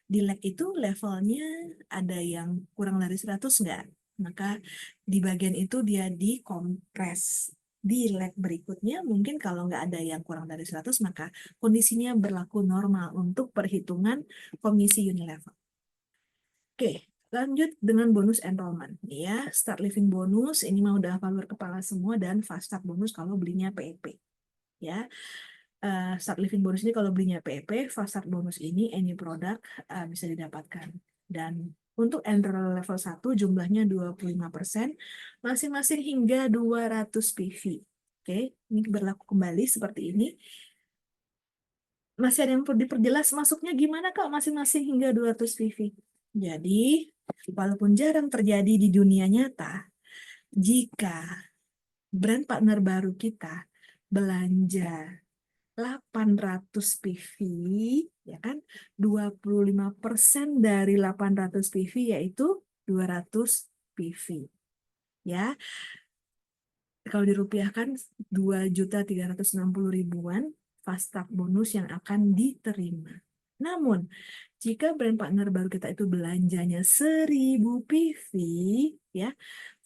di leg itu levelnya ada yang kurang dari 100 nggak? Maka di bagian itu dia dikompres. Di leg berikutnya mungkin kalau nggak ada yang kurang dari 100 maka kondisinya berlaku normal untuk perhitungan komisi Unilever. Oke, lanjut dengan bonus enrollment. Ya, start living bonus ini mah udah hafal kepala semua dan fast start bonus kalau belinya PEP. Ya, start living bonus ini kalau belinya PEP, fast start bonus ini any product bisa didapatkan. Dan untuk enroll level 1 jumlahnya 25%, masing-masing hingga 200 PV. Oke, ini berlaku kembali seperti ini. Masih ada yang perlu diperjelas masuknya gimana Kak masing-masing hingga 200 PV. Jadi, walaupun jarang terjadi di dunia nyata, jika brand partner baru kita belanja 800 PV, ya kan? 25% dari 800 PV yaitu 200 PV. Ya, kalau dirupiahkan 2.360.000-an fast track bonus yang akan diterima. Namun, jika brand partner baru kita itu belanjanya 1.000 PV, ya,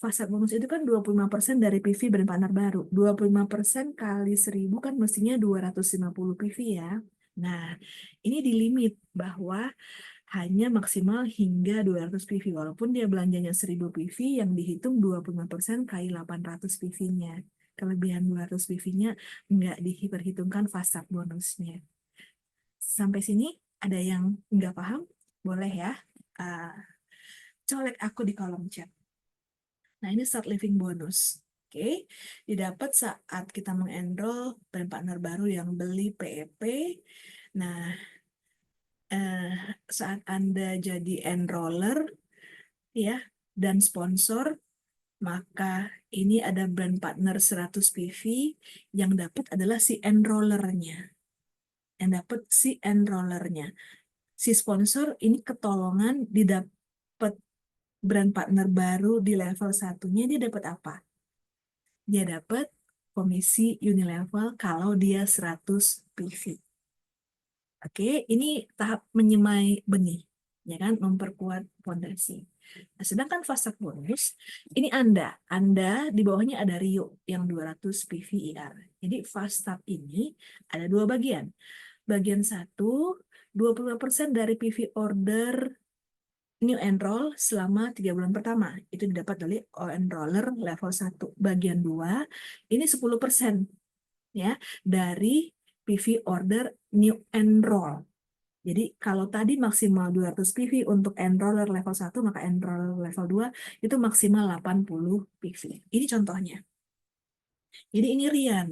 fast track bonus itu kan 25% dari PV brand partner baru. 25% kali 1.000 kan mestinya 250 PV ya. Nah, ini di limit bahwa hanya maksimal hingga 200 PV. Walaupun dia belanjanya 1.000 PV, yang dihitung 25% kali 800 PV-nya. Kelebihan 200 PV-nya nggak diperhitungkan fast track bonusnya. Sampai sini ada yang nggak paham? Boleh ya, uh, colek aku di kolom chat. Nah, ini start living bonus. Oke, didapat saat kita mengenroll brand partner baru yang beli PEP. Nah, eh, saat Anda jadi enroller ya dan sponsor, maka ini ada brand partner 100 PV yang dapat adalah si enrollernya. Yang dapat si enrollernya. Si sponsor ini ketolongan didapat brand partner baru di level satunya, dia dapat apa? Dia dapat komisi Unilevel kalau dia 100 PV. Oke, ini tahap menyemai benih, ya kan, memperkuat fondasi. Nah, sedangkan fast track bonus, ini Anda di bawahnya ada Rio yang 200 PVIR. Jadi fast track ini ada dua bagian. Bagian satu, 25% dari PV order new enroll selama 3 bulan pertama. Itu didapat dari enroller level 1. Bagian 2, ini 10% ya dari PV order new enroll. Jadi kalau tadi maksimal 200 PV untuk enroller level 1, maka enroller level 2 itu maksimal 80 PV. Ini contohnya. Jadi ini Rian.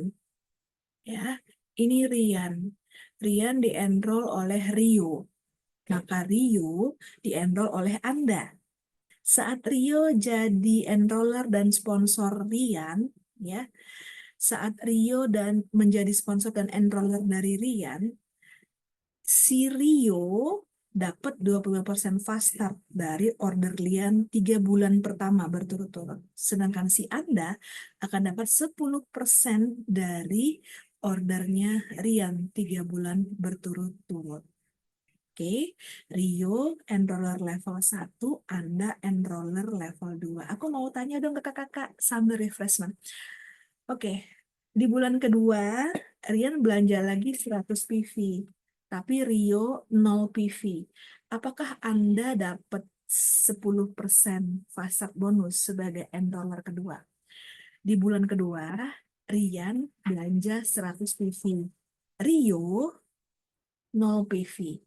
Ya, ini Rian. Rian di-enroll oleh Rio. Maka Rio di-enroll oleh Anda. Saat Rio jadi enroller dan sponsor Rian, ya, saat Rio dan menjadi sponsor dan enroller dari Rian, si Rio dapat 25% fast start dari order Rian 3 bulan pertama berturut-turut. Sedangkan si Anda akan dapat 10% dari ordernya Rian 3 bulan berturut-turut. Oke, Rio enroller level 1, Anda enroller level 2. Aku mau tanya dong ke kakak-kakak sambil refreshment. Oke, di bulan kedua, Rian belanja lagi 100 PV, tapi Rio 0 PV. Apakah Anda dapat 10% fast bonus sebagai enroller kedua? Di bulan kedua, Rian belanja 100 PV. Rio 0 PV.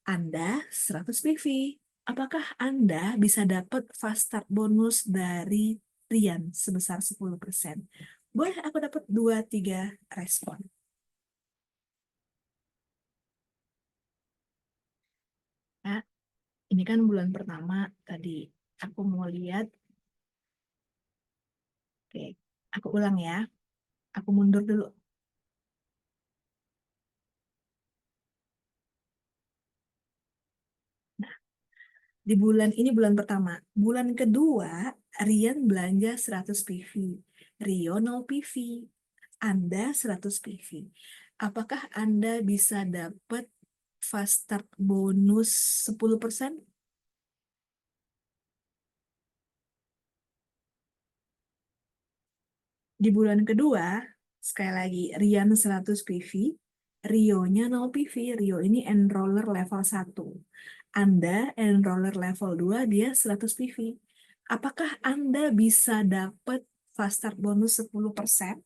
Anda 100 PV. Apakah Anda bisa dapat fast start bonus dari Rian sebesar 10%? Boleh aku dapat 2-3 respon. Nah, ini kan bulan pertama tadi. Aku mau lihat. Oke, aku ulang ya. Aku mundur dulu. Nah, di bulan ini bulan pertama. Bulan kedua, Rian belanja 100 PV. Rio 0 PV. Anda 100 PV. Apakah Anda bisa dapat fast start bonus 10%? Di bulan kedua, sekali lagi, Rian 100 PV, Rio-nya 0 PV. Rio ini enroller level 1. Anda enroller level 2, dia 100 PV. Apakah Anda bisa dapat fast start bonus 10%?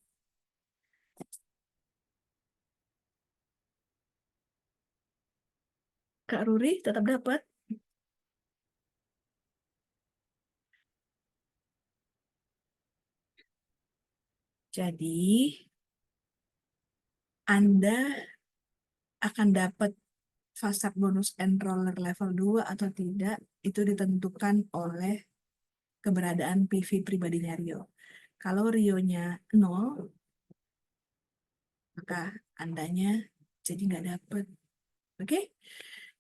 Kak Ruri tetap dapat. Jadi, Anda akan dapat fast start bonus enroller level 2 atau tidak, itu ditentukan oleh keberadaan PV pribadinya Rio. Kalau Rio-nya 0, maka Andanya jadi nggak dapet. Oke?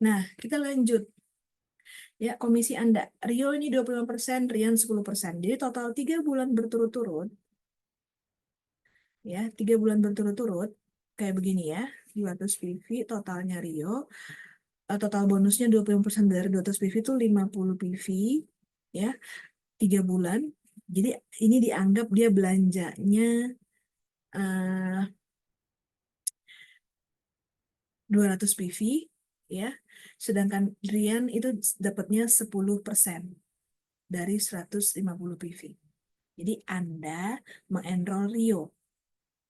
Nah, kita lanjut. Ya, komisi Anda. Rio ini 25%, Rian 10%. Jadi total 3 bulan berturut-turut, ya, 3 bulan berturut-turut, kayak begini ya, 200 PV totalnya Rio, total bonusnya 20% dari 200 PV itu 50 PV, ya, 3 bulan. Jadi ini dianggap dia belanjanya 200 PV, ya. Sedangkan Rian itu dapatnya 10% dari 150 PV. Jadi Anda mengenroll Rio.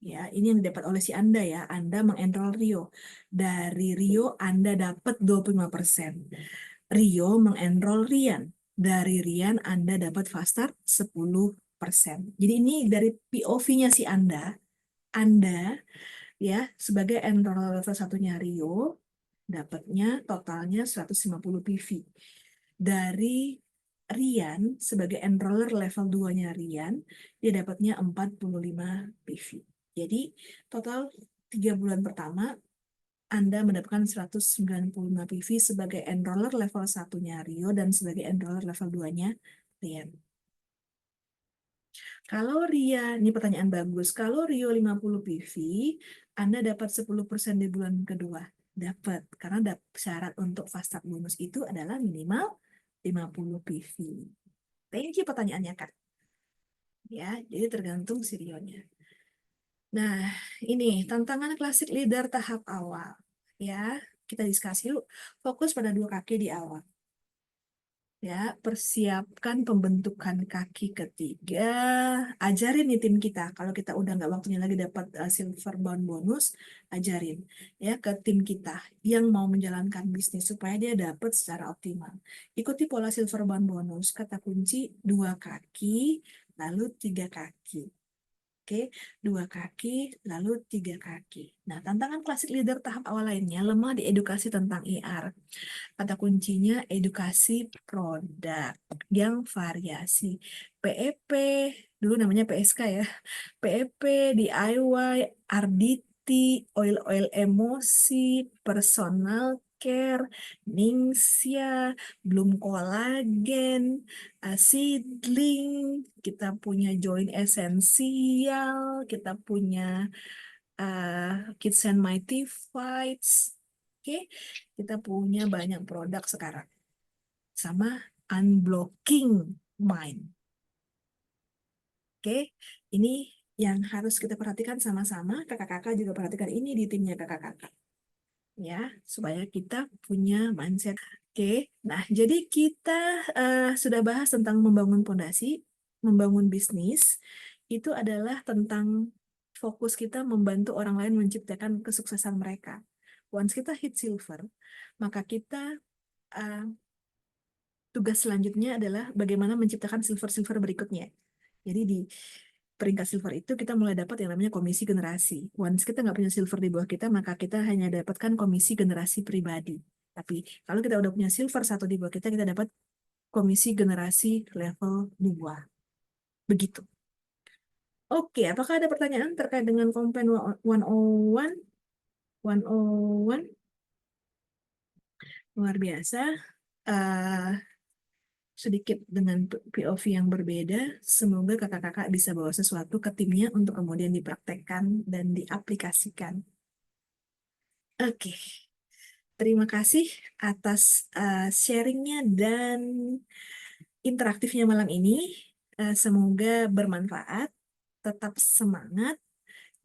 Ya, ini yang didapat oleh si Anda ya. Anda mengenroll Rio. Dari Rio Anda dapat 25%. Rio mengenroll Rian. Dari Rian Anda dapat fast start 10%. Jadi ini dari POV-nya si Anda ya sebagai enroller level satunya Rio dapatnya totalnya 150 PV. Dari Rian sebagai enroller level 2-nya Rian, dia dapatnya 45 PV. Jadi total 3 bulan pertama Anda mendapatkan 195 PV sebagai enroller level satunya Rio dan sebagai enroller level 2-nya Rian. Kalau Ria, ini pertanyaan bagus. Kalau Rio 50 PV, Anda dapat 10% di bulan kedua. Dapat, karena syarat untuk fast start bonus itu adalah minimal 50 PV. Thank you pertanyaannya, Kak. Ya, jadi tergantung si Rio-nya. Nah, ini tantangan klasik leader tahap awal. Ya, kita diskusi yuk. Fokus pada 2 kaki di awal. Ya, persiapkan pembentukan kaki ketiga. Ajarin nih tim kita. Kalau kita udah nggak waktunya lagi dapat silver bound bonus, ajarin ya ke tim kita yang mau menjalankan bisnis supaya dia dapat secara optimal. Ikuti pola silver bound bonus. Kata kunci 2 kaki, lalu 3 kaki. Oke, 2 kaki, lalu 3 kaki. Nah, tantangan klasik leader tahap awal lainnya lemah di edukasi tentang IR. Kata kuncinya edukasi produk yang variasi. PEP, dulu namanya PSK ya. PEP, DIY, RDT, oil-oil emosi, personal care, Ningxia, Bloom Collagen, Seedling, kita punya Join Esensial, kita punya Kids and Mighty Fights. Oke, kita punya banyak produk sekarang. Sama Unblocking Mind. Oke, ini yang harus kita perhatikan sama-sama. Kakak-kakak juga perhatikan ini di timnya kakak-kakak. Ya, supaya kita punya mindset. Oke, nah jadi kita sudah bahas tentang membangun pondasi, membangun bisnis. Itu adalah tentang fokus kita membantu orang lain menciptakan kesuksesan mereka. Once kita hit silver, maka kita uh, tugas selanjutnya adalah bagaimana menciptakan silver-silver berikutnya. Jadi di peringkat silver itu kita mulai dapat yang namanya komisi generasi. Once kita nggak punya silver di bawah kita, maka kita hanya dapatkan komisi generasi pribadi. Tapi kalau kita udah punya silver 1 di bawah kita dapat komisi generasi level 2. Begitu. Oke, apakah ada pertanyaan terkait dengan Kompen 101? 101? Luar biasa. Eh, sedikit dengan POV yang berbeda. Semoga kakak-kakak bisa bawa sesuatu ke timnya untuk kemudian dipraktekkan dan diaplikasikan. Oke, terima kasih atas sharingnya dan interaktifnya malam ini. Semoga bermanfaat, tetap semangat.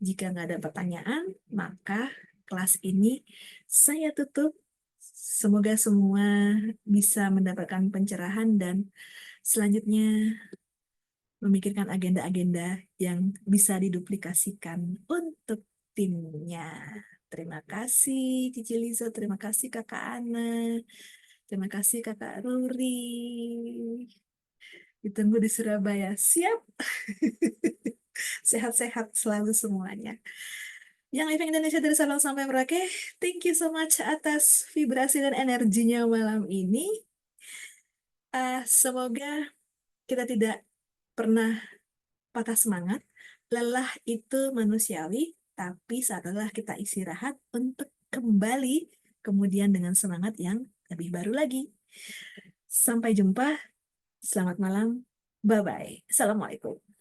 Jika nggak ada pertanyaan, maka kelas ini saya tutup. Semoga semua bisa mendapatkan pencerahan dan selanjutnya memikirkan agenda-agenda yang bisa diduplikasikan untuk timnya. Terima kasih Cici Liza, terima kasih Kakak Ana, terima kasih Kakak Ruri. Ditunggu di Surabaya. Siap? Sehat-sehat selalu semuanya. Yang Living Indonesia dari Sabang sampai Merauke, thank you so much atas vibrasi dan energinya malam ini. Semoga kita tidak pernah patah semangat. Lelah itu manusiawi, tapi saat lelah kita istirahat untuk kembali kemudian dengan semangat yang lebih baru lagi. Sampai jumpa, selamat malam, bye-bye. Assalamualaikum.